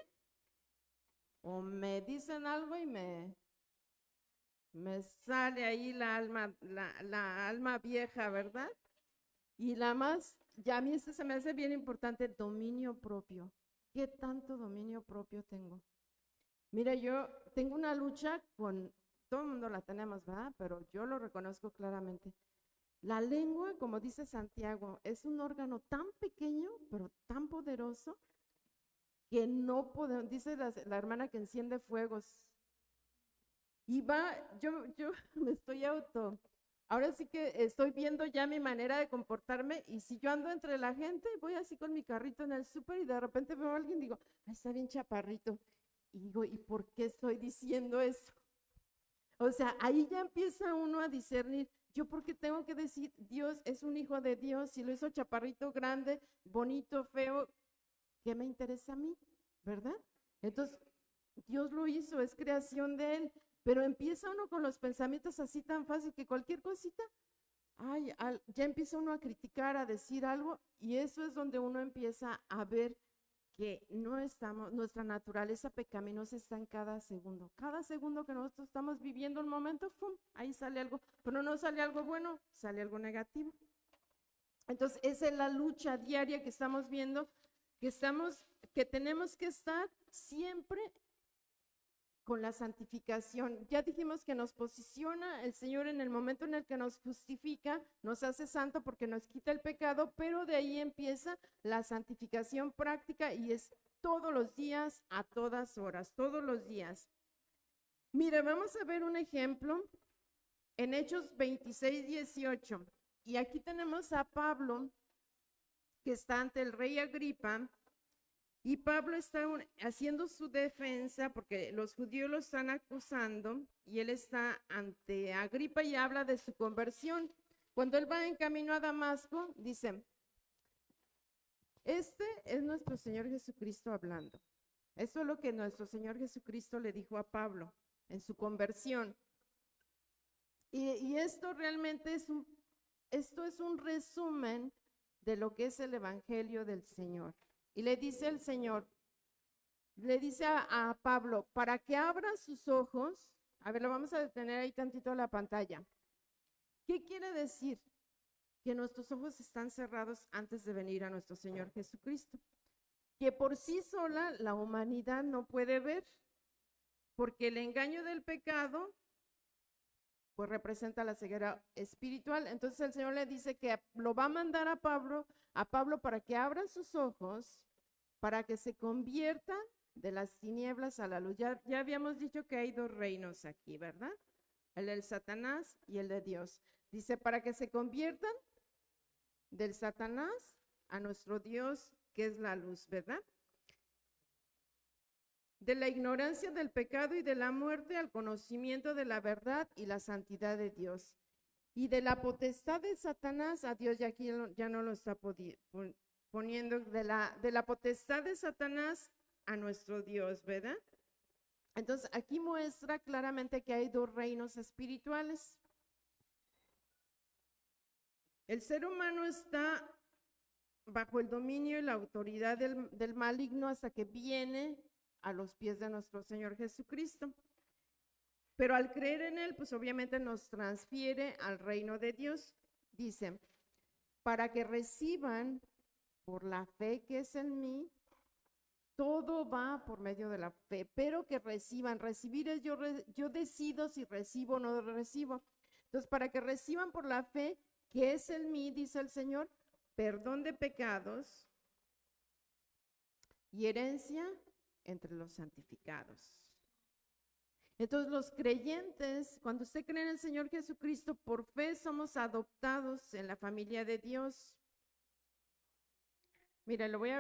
¿O me dicen algo y me sale ahí la alma vieja, ¿verdad? Y la más, ya a mí esto se me hace bien importante, dominio propio. ¿Qué tanto dominio propio tengo? Mira, yo tengo una lucha con, todo el mundo la tenemos, ¿verdad? Pero yo lo reconozco claramente. La lengua, como dice Santiago, es un órgano tan pequeño, pero tan poderoso, que no podemos, dice la hermana que enciende fuegos. Y yo me estoy ahora sí que estoy viendo ya mi manera de comportarme, y si yo ando entre la gente, voy así con mi carrito en el súper y de repente veo a alguien y digo, ay, está bien chaparrito. Y digo, ¿y por qué estoy diciendo eso? O sea, ahí ya empieza uno a discernir, yo porque tengo que decir, Dios es un hijo de Dios, si lo hizo chaparrito, grande, bonito, feo, ¿qué me interesa a mí? ¿Verdad? Entonces, Dios lo hizo, es creación de Él, pero empieza uno con los pensamientos así tan fácil que cualquier cosita, ay, ya empieza uno a criticar, a decir algo, y eso es donde uno empieza a ver que no estamos, nuestra naturaleza pecaminosa está en cada segundo. Cada segundo que nosotros estamos viviendo un momento, ¡fum!, ahí sale algo, pero no sale algo bueno, sale algo negativo. Entonces, esa es la lucha diaria que estamos viendo, que tenemos que estar siempre con la santificación. Ya dijimos que nos posiciona el Señor en el momento en el que nos justifica, nos hace santo porque nos quita el pecado, pero de ahí empieza la santificación práctica y es todos los días, a todas horas, todos los días. Mire, vamos a ver un ejemplo en Hechos 26:18. Y aquí tenemos a Pablo, que está ante el rey Agripa, y Pablo está haciendo su defensa porque los judíos lo están acusando y él está ante Agripa y habla de su conversión. Cuando él va en camino a Damasco, dice, este es nuestro Señor Jesucristo hablando. Eso es lo que nuestro Señor Jesucristo le dijo a Pablo en su conversión. Y esto realmente es un resumen de lo que es el Evangelio del Señor. Y le dice el Señor, le dice a Pablo, para que abra sus ojos, a ver, lo vamos a detener ahí tantito a la pantalla. ¿Qué quiere decir? Que nuestros ojos están cerrados antes de venir a nuestro Señor Jesucristo. Que por sí sola la humanidad no puede ver, porque el engaño del pecado pues representa la ceguera espiritual. Entonces el Señor le dice que lo va a mandar a Pablo para que abra sus ojos, para que se conviertan de las tinieblas a la luz. Ya habíamos dicho que hay dos reinos aquí, ¿verdad? El del Satanás y el de Dios. Dice, para que se conviertan del Satanás a nuestro Dios, que es la luz, ¿verdad? De la ignorancia del pecado y de la muerte al conocimiento de la verdad y la santidad de Dios. Y de la potestad de Satanás a Dios, y aquí ya no lo está poniendo, de la potestad de Satanás a nuestro Dios, ¿verdad? Entonces aquí muestra claramente que hay dos reinos espirituales. El ser humano está bajo el dominio y la autoridad del maligno hasta que viene a los pies de nuestro Señor Jesucristo. Pero al creer en Él, pues obviamente nos transfiere al reino de Dios. Dice, para que reciban por la fe que es en mí, todo va por medio de la fe, pero que reciban. Recibir es yo decido si recibo o no recibo. Entonces, para que reciban por la fe que es en mí, dice el Señor, perdón de pecados y herencia entre los santificados. Entonces, los creyentes, cuando usted cree en el Señor Jesucristo, por fe somos adoptados en la familia de Dios. Mira, lo voy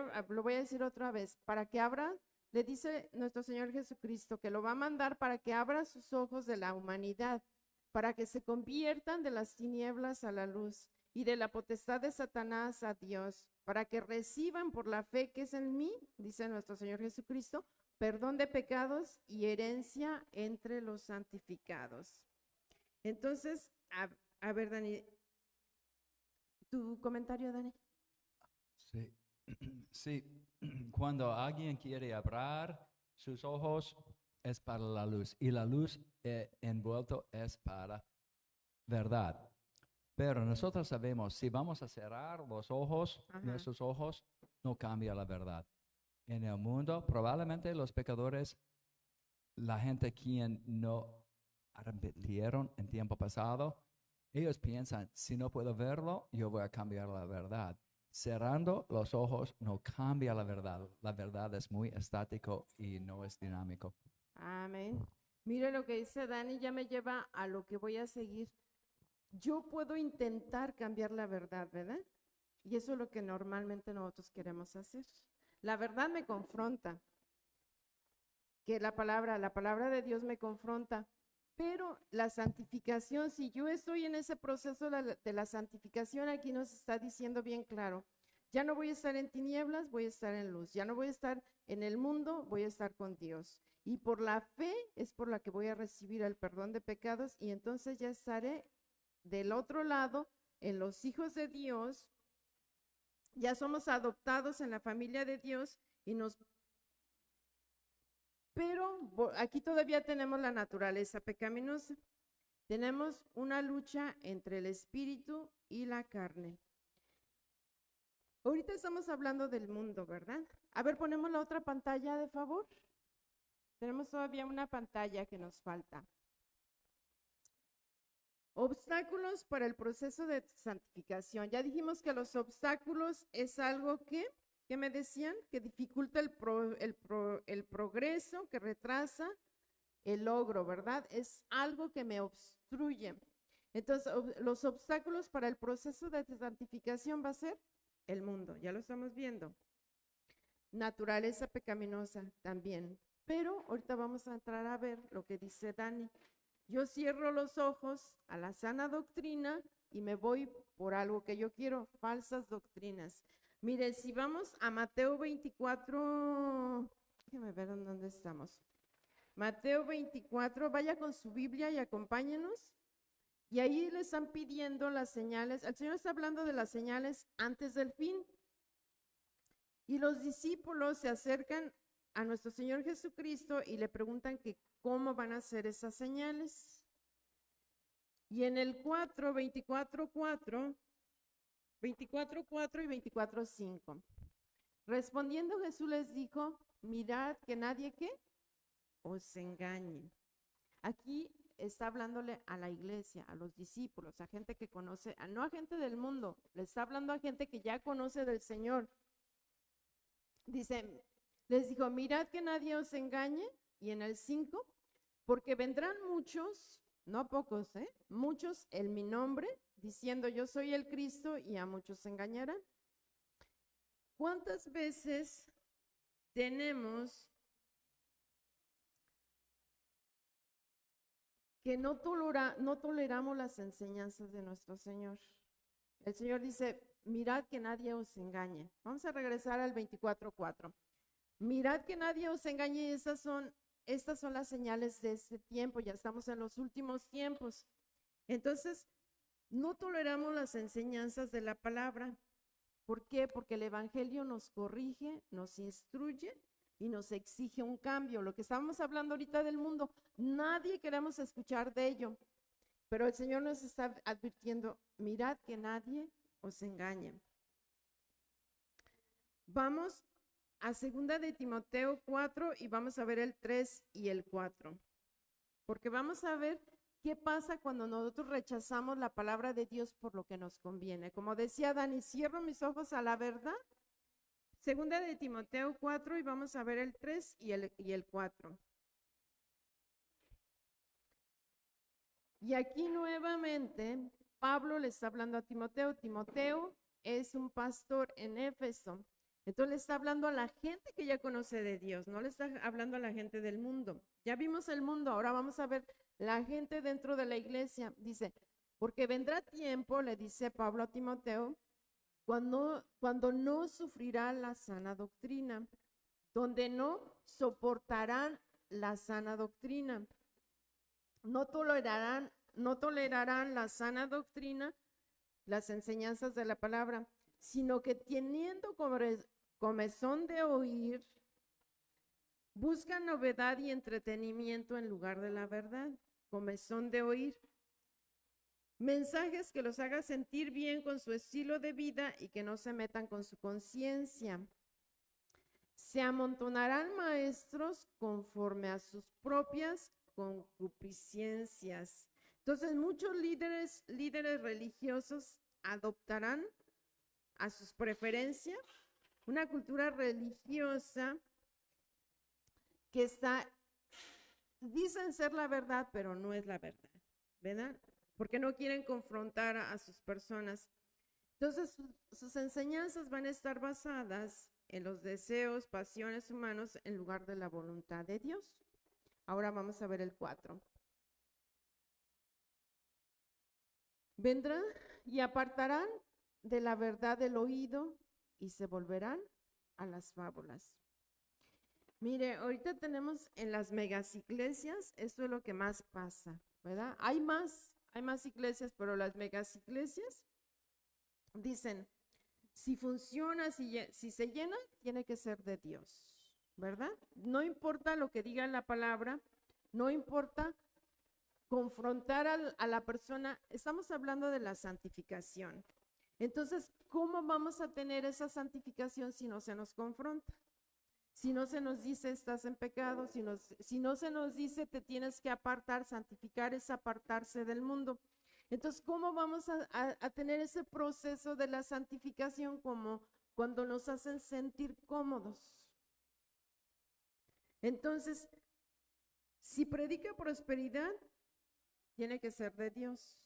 a decir otra vez, para que abra, le dice nuestro Señor Jesucristo que lo va a mandar para que abra sus ojos de la humanidad, para que se conviertan de las tinieblas a la luz y de la potestad de Satanás a Dios, para que reciban por la fe que es en mí, dice nuestro Señor Jesucristo, perdón de pecados y herencia entre los santificados. Entonces, a ver, Dani, ¿tu comentario, Dani? Sí. Sí, cuando alguien quiere abrir sus ojos es para la luz y la luz envuelto es para verdad. Pero nosotros sabemos, si vamos a cerrar los ojos, nuestros ojos, no cambia la verdad. En el mundo, probablemente los pecadores, la gente quien no arrepintieron en tiempo pasado, ellos piensan, si no puedo verlo, yo voy a cambiar la verdad. Cerrando los ojos no cambia la verdad. La verdad es muy estático y no es dinámico. Amén. Mire lo que dice Dani, ya me lleva a lo que voy a seguir. Yo puedo intentar cambiar la verdad, ¿verdad? Y eso es lo que normalmente nosotros queremos hacer. La verdad me confronta, que la palabra de Dios me confronta, pero la santificación, si yo estoy en ese proceso de la santificación, aquí nos está diciendo bien claro, ya no voy a estar en tinieblas, voy a estar en luz, ya no voy a estar en el mundo, voy a estar con Dios. Y por la fe es por la que voy a recibir el perdón de pecados y entonces ya estaré del otro lado, en los hijos de Dios, ya somos adoptados en la familia de Dios pero aquí todavía tenemos la naturaleza pecaminosa. Tenemos una lucha entre el espíritu y la carne. Ahorita estamos hablando del mundo, ¿verdad? A ver, ponemos la otra pantalla, de favor. Tenemos todavía una pantalla que nos falta. Obstáculos para el proceso de santificación. Ya dijimos que los obstáculos es algo que me decían, que dificulta el progreso, que retrasa el logro, ¿verdad? Es algo que me obstruye. Entonces, los obstáculos para el proceso de santificación va a ser el mundo, ya lo estamos viendo. Naturaleza pecaminosa también. Pero ahorita vamos a entrar a ver lo que dice Dani. Yo cierro los ojos a la sana doctrina y me voy por algo que yo quiero, falsas doctrinas. Mire, si vamos a Mateo 24, déjame ver dónde estamos. Mateo 24, vaya con su Biblia y acompáñenos. Y ahí le están pidiendo las señales. El Señor está hablando de las señales antes del fin. Y los discípulos se acercan a nuestro Señor Jesucristo y le preguntan que cómo van a ser esas señales. Y en el 4, 24:4 y 24:5. Respondiendo Jesús les dijo, mirad que nadie ¿qué? Os engañe. Aquí está hablándole a la iglesia, a los discípulos, a gente que conoce, no a gente del mundo, le está hablando a gente que ya conoce del Señor. Dice, les dijo, mirad que nadie os engañe. Y en el 5, porque vendrán muchos, no pocos, muchos en mi nombre, diciendo yo soy el Cristo, y a muchos se engañarán. ¿Cuántas veces tenemos que no toleramos las enseñanzas de nuestro Señor? El Señor dice, mirad que nadie os engañe. Vamos a regresar al 24:4. Mirad que nadie os engañe. Estas son las señales de este tiempo. Ya estamos en los últimos tiempos. Entonces, No toleramos las enseñanzas de la palabra. ¿Por qué? Porque el Evangelio nos corrige, nos instruye y nos exige un cambio. Lo que estábamos hablando ahorita del mundo, nadie queremos escuchar de ello, pero el Señor nos está advirtiendo, mirad que nadie os engañe. Vamos a 2 de Timoteo 4 y vamos a ver el 3 y el 4, porque vamos a ver qué pasa cuando nosotros rechazamos la palabra de Dios por lo que nos conviene. Como decía Dani, cierro mis ojos a la verdad. 2 de Timoteo 4 y vamos a ver el 3 y el 4. Y aquí nuevamente Pablo le está hablando a Timoteo. Timoteo es un pastor en Éfeso. Entonces le está hablando a la gente que ya conoce de Dios, no le está hablando a la gente del mundo. Ya vimos el mundo, ahora vamos a ver la gente dentro de la iglesia. Dice, porque vendrá tiempo, le dice Pablo a Timoteo, cuando no sufrirá la sana doctrina, donde no soportarán la sana doctrina, no tolerarán la sana doctrina, las enseñanzas de la palabra, sino que teniendo comezón de oír, buscan novedad y entretenimiento en lugar de la verdad. Comezón de oír. Mensajes que los haga sentir bien con su estilo de vida y que no se metan con su conciencia. Se amontonarán maestros conforme a sus propias concupiscencias. Entonces, muchos líderes religiosos adoptarán a sus preferencias una cultura religiosa que dicen ser la verdad, pero no es la verdad, ¿verdad? Porque no quieren confrontar a sus personas. Entonces, sus enseñanzas van a estar basadas en los deseos, pasiones humanos en lugar de la voluntad de Dios. Ahora vamos a ver el 4. Vendrán y apartarán de la verdad del oído y se volverán a las fábulas. Mire, ahorita tenemos en las megaiglesias, esto es lo que más pasa, ¿verdad? Hay más iglesias, pero las megaiglesias dicen, si funciona, si se llena, tiene que ser de Dios, ¿verdad? No importa lo que diga la palabra, no importa confrontar a la persona, estamos hablando de la santificación. Entonces, ¿cómo vamos a tener esa santificación si no se nos confronta? Si no se nos dice estás en pecado, si no se nos dice te tienes que apartar, santificar es apartarse del mundo. Entonces, ¿cómo vamos a tener ese proceso de la santificación como cuando nos hacen sentir cómodos? Entonces, si predica prosperidad, tiene que ser de Dios.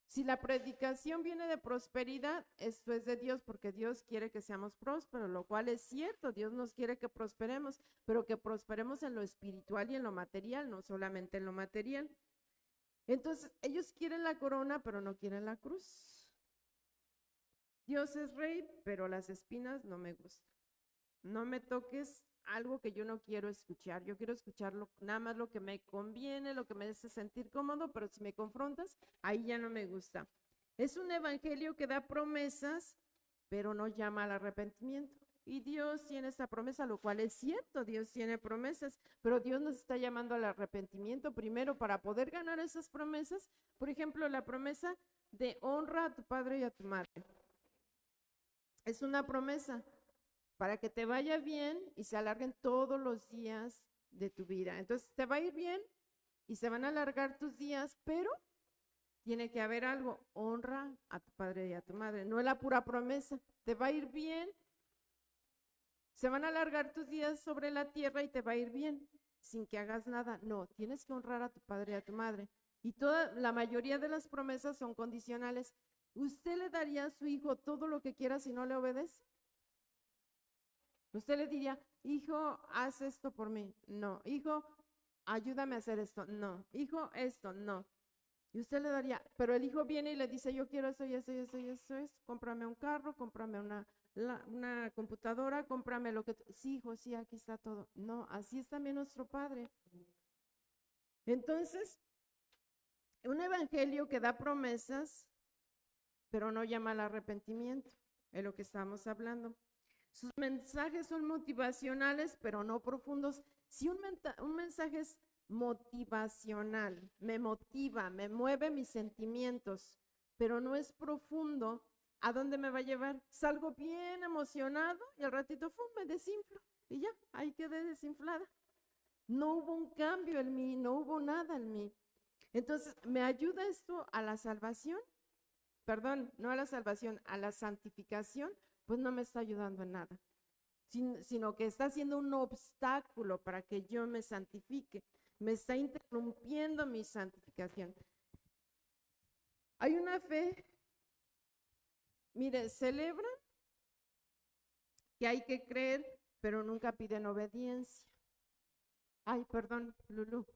Si la predicación viene de prosperidad, esto es de Dios, porque Dios quiere que seamos prósperos, lo cual es cierto, Dios nos quiere que prosperemos, pero que prosperemos en lo espiritual y en lo material, no solamente en lo material. Entonces, ellos quieren la corona, pero no quieren la cruz. Dios es rey, pero las espinas no me gustan. No me toques algo que yo no quiero escuchar. Yo quiero escuchar nada más lo que me conviene, lo que me hace sentir cómodo, pero si me confrontas, ahí ya no me gusta. Es un evangelio que da promesas, pero no llama al arrepentimiento. Y Dios tiene esta promesa, lo cual es cierto, Dios tiene promesas, pero Dios nos está llamando al arrepentimiento primero para poder ganar esas promesas. Por ejemplo, la promesa de honra a tu padre y a tu madre. Es una promesa para que te vaya bien y se alarguen todos los días de tu vida. Entonces, te va a ir bien y se van a alargar tus días, pero tiene que haber algo, honra a tu padre y a tu madre. No es la pura promesa, te va a ir bien, se van a alargar tus días sobre la tierra y te va a ir bien sin que hagas nada. No, tienes que honrar a tu padre y a tu madre. Y la mayoría de las promesas son condicionales. ¿Usted le daría a su hijo todo lo que quiera si no le obedece? Usted le diría, hijo, haz esto por mí. No. Hijo, ayúdame a hacer esto. No. Hijo, esto. No. Y usted le daría, pero el hijo viene y le dice, yo quiero eso y eso y eso y eso. Cómprame un carro, cómprame una computadora, cómprame lo que... Sí, hijo, sí, aquí está todo. No, así es también nuestro Padre. Entonces, un evangelio que da promesas, pero no llama al arrepentimiento, es lo que estamos hablando. Sus mensajes son motivacionales, pero no profundos. Si un mensaje es motivacional, me motiva, me mueve mis sentimientos, pero no es profundo, ¿a dónde me va a llevar? Salgo bien emocionado y al ratito me desinflo y ya, ahí quedé desinflada. No hubo un cambio en mí, no hubo nada en mí. Entonces, ¿me ayuda esto a la salvación? Perdón, no a la salvación, a la santificación, pues no me está ayudando en nada, sino que está siendo un obstáculo para que yo me santifique, me está interrumpiendo mi santificación. Hay una fe, mire, celebran que hay que creer, pero nunca piden obediencia. Ay, perdón, Lulú.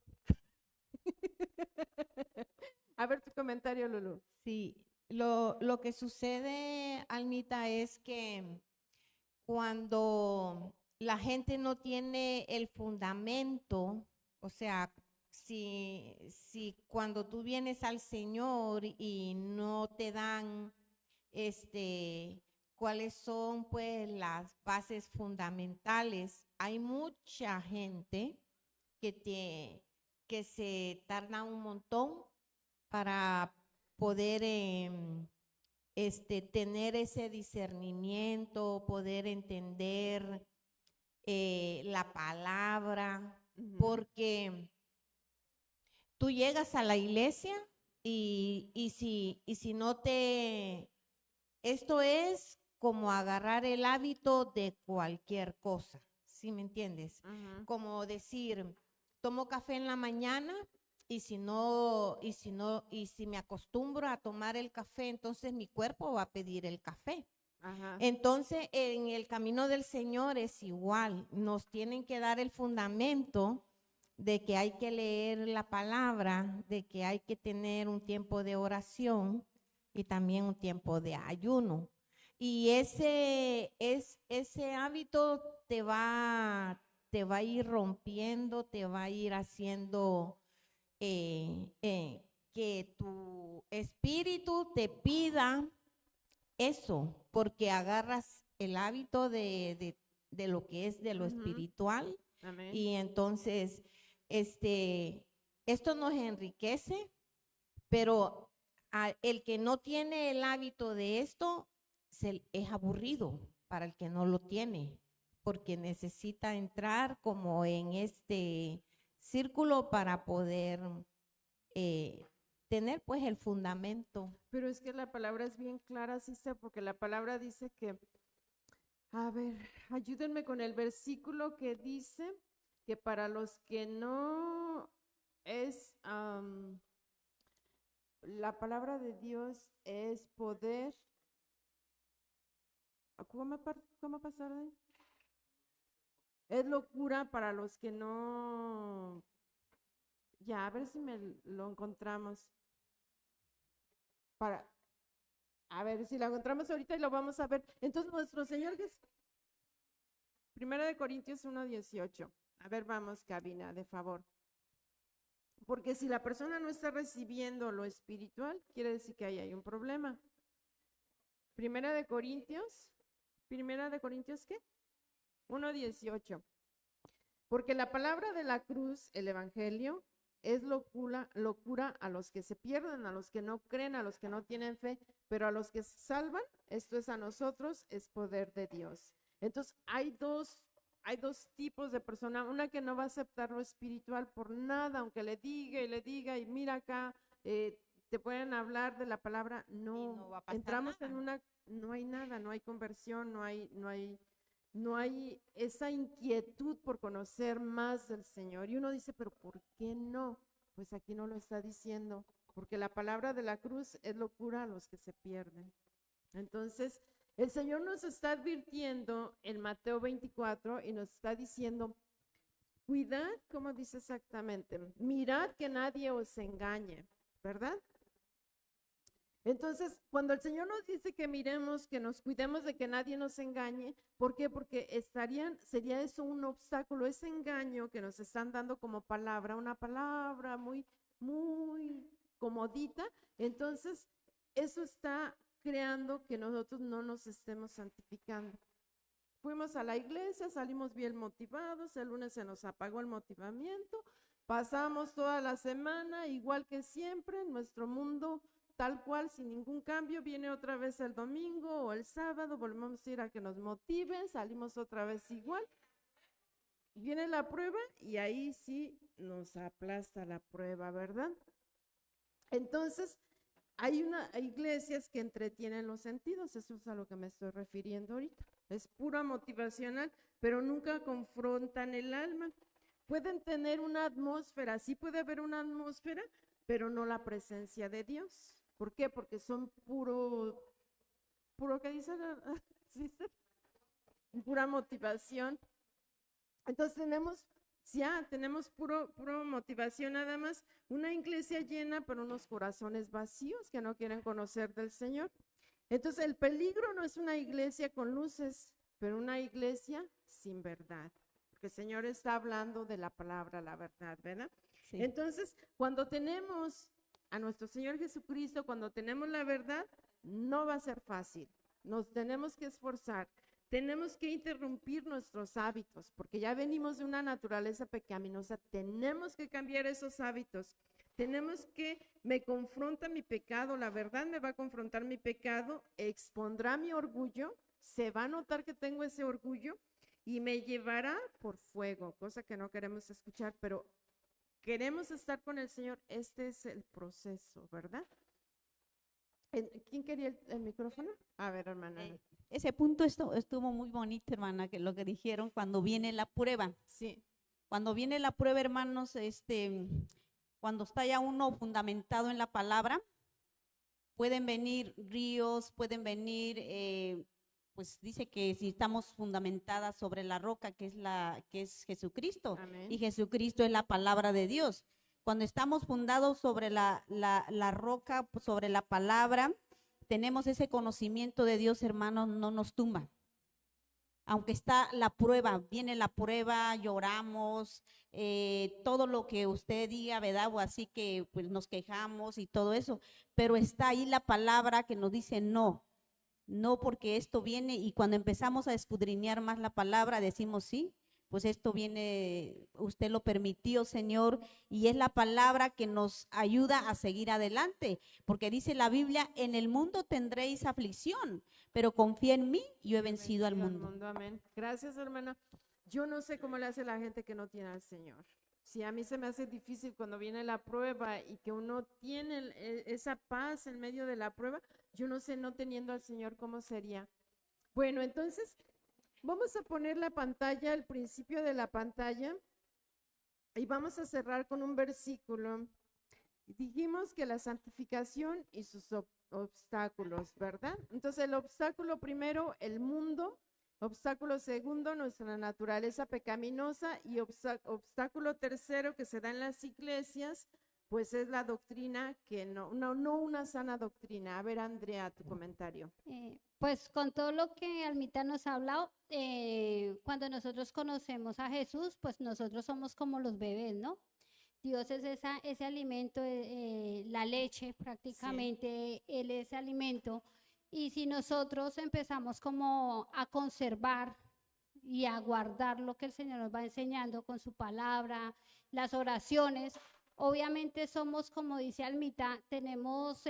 A ver tu comentario, Lulú. Sí, lo que sucede, Almita, es que cuando la gente no tiene el fundamento, o sea, si cuando tú vienes al Señor y no te dan cuáles son pues las bases fundamentales, hay mucha gente que se tarda un montón para poder tener ese discernimiento, poder entender la palabra, porque tú llegas a la iglesia y si no te... Esto es como agarrar el hábito de cualquier cosa, ¿sí me entiendes? Como decir, tomo café en la mañana y si me acostumbro a tomar el café, entonces mi cuerpo va a pedir el café. Ajá. Entonces, en el camino del Señor es igual, nos tienen que dar el fundamento de que hay que leer la palabra, de que hay que tener un tiempo de oración y también un tiempo de ayuno. Y ese hábito te va a ir rompiendo, te va a ir haciendo que tu espíritu te pida eso, porque agarras el hábito de lo que es de lo espiritual. Amén. Y entonces esto nos enriquece, pero el que no tiene el hábito de esto es aburrido para el que no lo tiene, porque necesita entrar como en este círculo para poder tener pues el fundamento. Pero es que la palabra es bien clara, sister, porque la palabra dice que, a ver, ayúdenme con el versículo que dice que para los que no es, la palabra de Dios es poder. ¿Cómo pasar de ahí? Es locura para los que no. Ya, a ver si lo encontramos. A ver si lo encontramos ahorita y lo vamos a ver. Entonces, nuestro Señor Jesús. 1 Corintios 1:18. A ver, vamos, cabina, de favor. Porque si la persona no está recibiendo lo espiritual, quiere decir que ahí hay un problema. 1 Corintios, ¿qué? 1:18. Porque la palabra de la cruz, el evangelio, es locura a los que se pierden, a los que no creen, a los que no tienen fe, pero a los que se salvan, esto es a nosotros, es poder de Dios. Entonces, hay dos tipos de personas, una que no va a aceptar lo espiritual por nada, aunque le diga, y mira acá, te pueden hablar de la palabra, no va a pasar entramos nada. no hay nada, no hay conversión, no hay esa inquietud por conocer más del Señor. Y uno dice, pero ¿por qué no? Pues aquí no lo está diciendo, porque la palabra de la cruz es locura a los que se pierden. Entonces, el Señor nos está advirtiendo en Mateo 24 y nos está diciendo, cuidad, ¿cómo dice exactamente? Mirad que nadie os engañe, ¿verdad? Entonces, cuando el Señor nos dice que miremos, que nos cuidemos de que nadie nos engañe, ¿por qué? Porque sería eso un obstáculo, ese engaño que nos están dando como palabra, una palabra muy, muy comodita. Entonces, eso está creando que nosotros no nos estemos santificando. Fuimos a la iglesia, salimos bien motivados, el lunes se nos apagó el motivamiento, pasamos toda la semana igual que siempre en nuestro mundo tal cual, sin ningún cambio, viene otra vez el domingo o el sábado, volvemos a ir a que nos motive, salimos otra vez igual. Viene la prueba y ahí sí nos aplasta la prueba, ¿verdad? Entonces, hay iglesias que entretienen los sentidos, eso es a lo que me estoy refiriendo ahorita. Es pura motivacional, pero nunca confrontan el alma. Pueden tener una atmósfera, sí puede haber una atmósfera, pero no la presencia de Dios. ¿Por qué? Porque son puro ¿qué dice? Pura motivación. Entonces tenemos puro motivación nada más, una iglesia llena, pero unos corazones vacíos que no quieren conocer del Señor. Entonces el peligro no es una iglesia con luces, pero una iglesia sin verdad. Porque el Señor está hablando de la palabra, la verdad, ¿verdad? Sí. Entonces, cuando tenemos a nuestro Señor Jesucristo, cuando tenemos la verdad, no va a ser fácil. Nos tenemos que esforzar. Tenemos que interrumpir nuestros hábitos, porque ya venimos de una naturaleza pecaminosa. Tenemos que cambiar esos hábitos. Me confronta mi pecado, la verdad me va a confrontar mi pecado, expondrá mi orgullo, se va a notar que tengo ese orgullo y me llevará por fuego, cosa que no queremos escuchar, pero queremos estar con el Señor. Este es el proceso, ¿verdad? ¿Quién quería el micrófono? A ver, hermana. Ese punto estuvo muy bonito, hermana, que lo que dijeron cuando viene la prueba. Sí. Cuando viene la prueba, hermanos, cuando está ya uno fundamentado en la palabra, pueden venir ríos, pueden venir, pues dice que si estamos fundamentadas sobre la roca, que es Jesucristo. Amén. Y Jesucristo es la palabra de Dios. Cuando estamos fundados sobre la roca, sobre la palabra, tenemos ese conocimiento de Dios, hermanos, no nos tumba. Aunque está la prueba, viene la prueba, lloramos, todo lo que usted diga, ¿verdad? O así que pues nos quejamos y todo eso, pero está ahí la palabra que nos dice no porque esto viene, y cuando empezamos a escudriñar más la palabra decimos sí, pues esto viene, usted lo permitió, Señor, y es la palabra que nos ayuda a seguir adelante, porque dice la Biblia, en el mundo tendréis aflicción, pero confía en mí, yo he vencido al mundo. Amén. Gracias, hermana. Yo no sé cómo le hace la gente que no tiene al Señor. Si a mí se me hace difícil cuando viene la prueba y que uno tiene esa paz en medio de la prueba, yo no sé, no teniendo al Señor, cómo sería. Bueno, entonces vamos a poner la pantalla, el principio de la pantalla, y vamos a cerrar con un versículo. Dijimos que la santificación y sus obstáculos, ¿verdad? Entonces el obstáculo primero, el mundo; obstáculo segundo, nuestra naturaleza pecaminosa; y obstáculo tercero que se da en las iglesias, pues es la doctrina que no una sana doctrina. A ver, Andrea, tu comentario. Pues con todo lo que Almita nos ha hablado, cuando nosotros conocemos a Jesús, pues nosotros somos como los bebés, ¿no? Dios es ese alimento, la leche prácticamente, sí. Él es alimento. Y si nosotros empezamos como a conservar y a guardar lo que el Señor nos va enseñando con su palabra, las oraciones, obviamente somos, como dice Almita, tenemos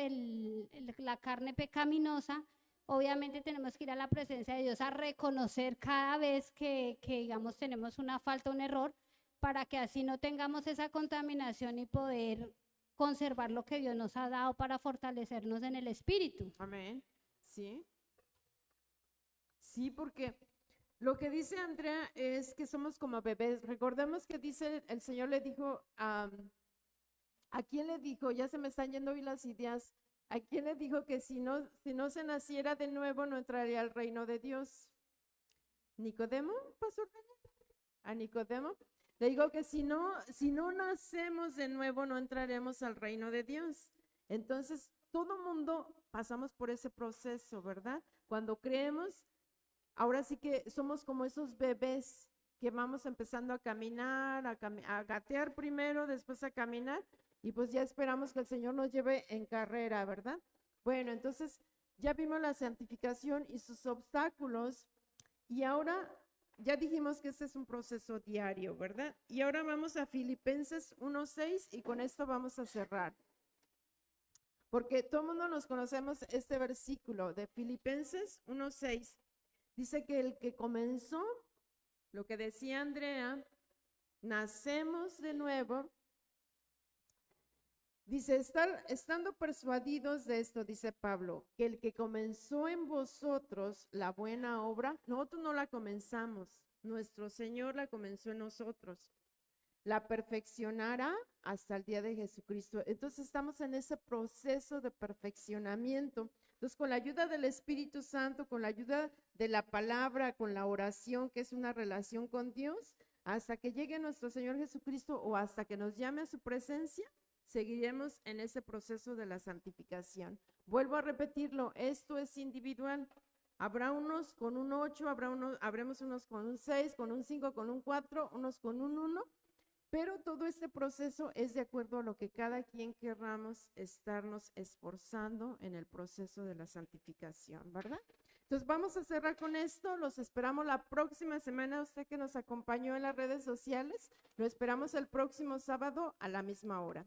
la carne pecaminosa. Obviamente tenemos que ir a la presencia de Dios a reconocer cada vez que digamos tenemos una falta, un error, para que así no tengamos esa contaminación y poder conservar lo que Dios nos ha dado para fortalecernos en el espíritu. Amén. Sí. Sí, porque lo que dice Andrea es que somos como bebés. Recordemos que dice, el Señor le dijo, ¿a quién le dijo? Ya se me están yendo hoy las ideas. ¿A quién le dijo que si no se naciera de nuevo no entraría al reino de Dios? ¿Nicodemo, pastor? ¿A Nicodemo? Le digo que si no nacemos de nuevo no entraremos al reino de Dios. Entonces, todo mundo pasamos por ese proceso, ¿verdad? Cuando creemos, ahora sí que somos como esos bebés que vamos empezando a caminar, a gatear primero, después a caminar, y pues ya esperamos que el Señor nos lleve en carrera, ¿verdad? Bueno, entonces ya vimos la santificación y sus obstáculos, y ahora ya dijimos que este es un proceso diario, ¿verdad? Y ahora vamos a Filipenses 1:6 y con esto vamos a cerrar. Porque todo el mundo nos conocemos este versículo de Filipenses 1:6. Dice que el que comenzó, lo que decía Andrea, nacemos de nuevo. Dice, estando persuadidos de esto, dice Pablo, que el que comenzó en vosotros la buena obra, nosotros no la comenzamos, nuestro Señor la comenzó en nosotros, la perfeccionará hasta el día de Jesucristo. Entonces estamos en ese proceso de perfeccionamiento. Entonces, con la ayuda del Espíritu Santo, con la ayuda de la palabra, con la oración, que es una relación con Dios, hasta que llegue nuestro Señor Jesucristo o hasta que nos llame a su presencia, seguiremos en ese proceso de la santificación. Vuelvo a repetirlo, esto es individual. Habrá unos con un 8, habremos unos con un 6, con un 5, con un 4, unos con un 1, pero todo este proceso es de acuerdo a lo que cada quien querramos estarnos esforzando en el proceso de la santificación, ¿verdad? Entonces vamos a cerrar con esto, los esperamos la próxima semana, usted que nos acompañó en las redes sociales, lo esperamos el próximo sábado a la misma hora.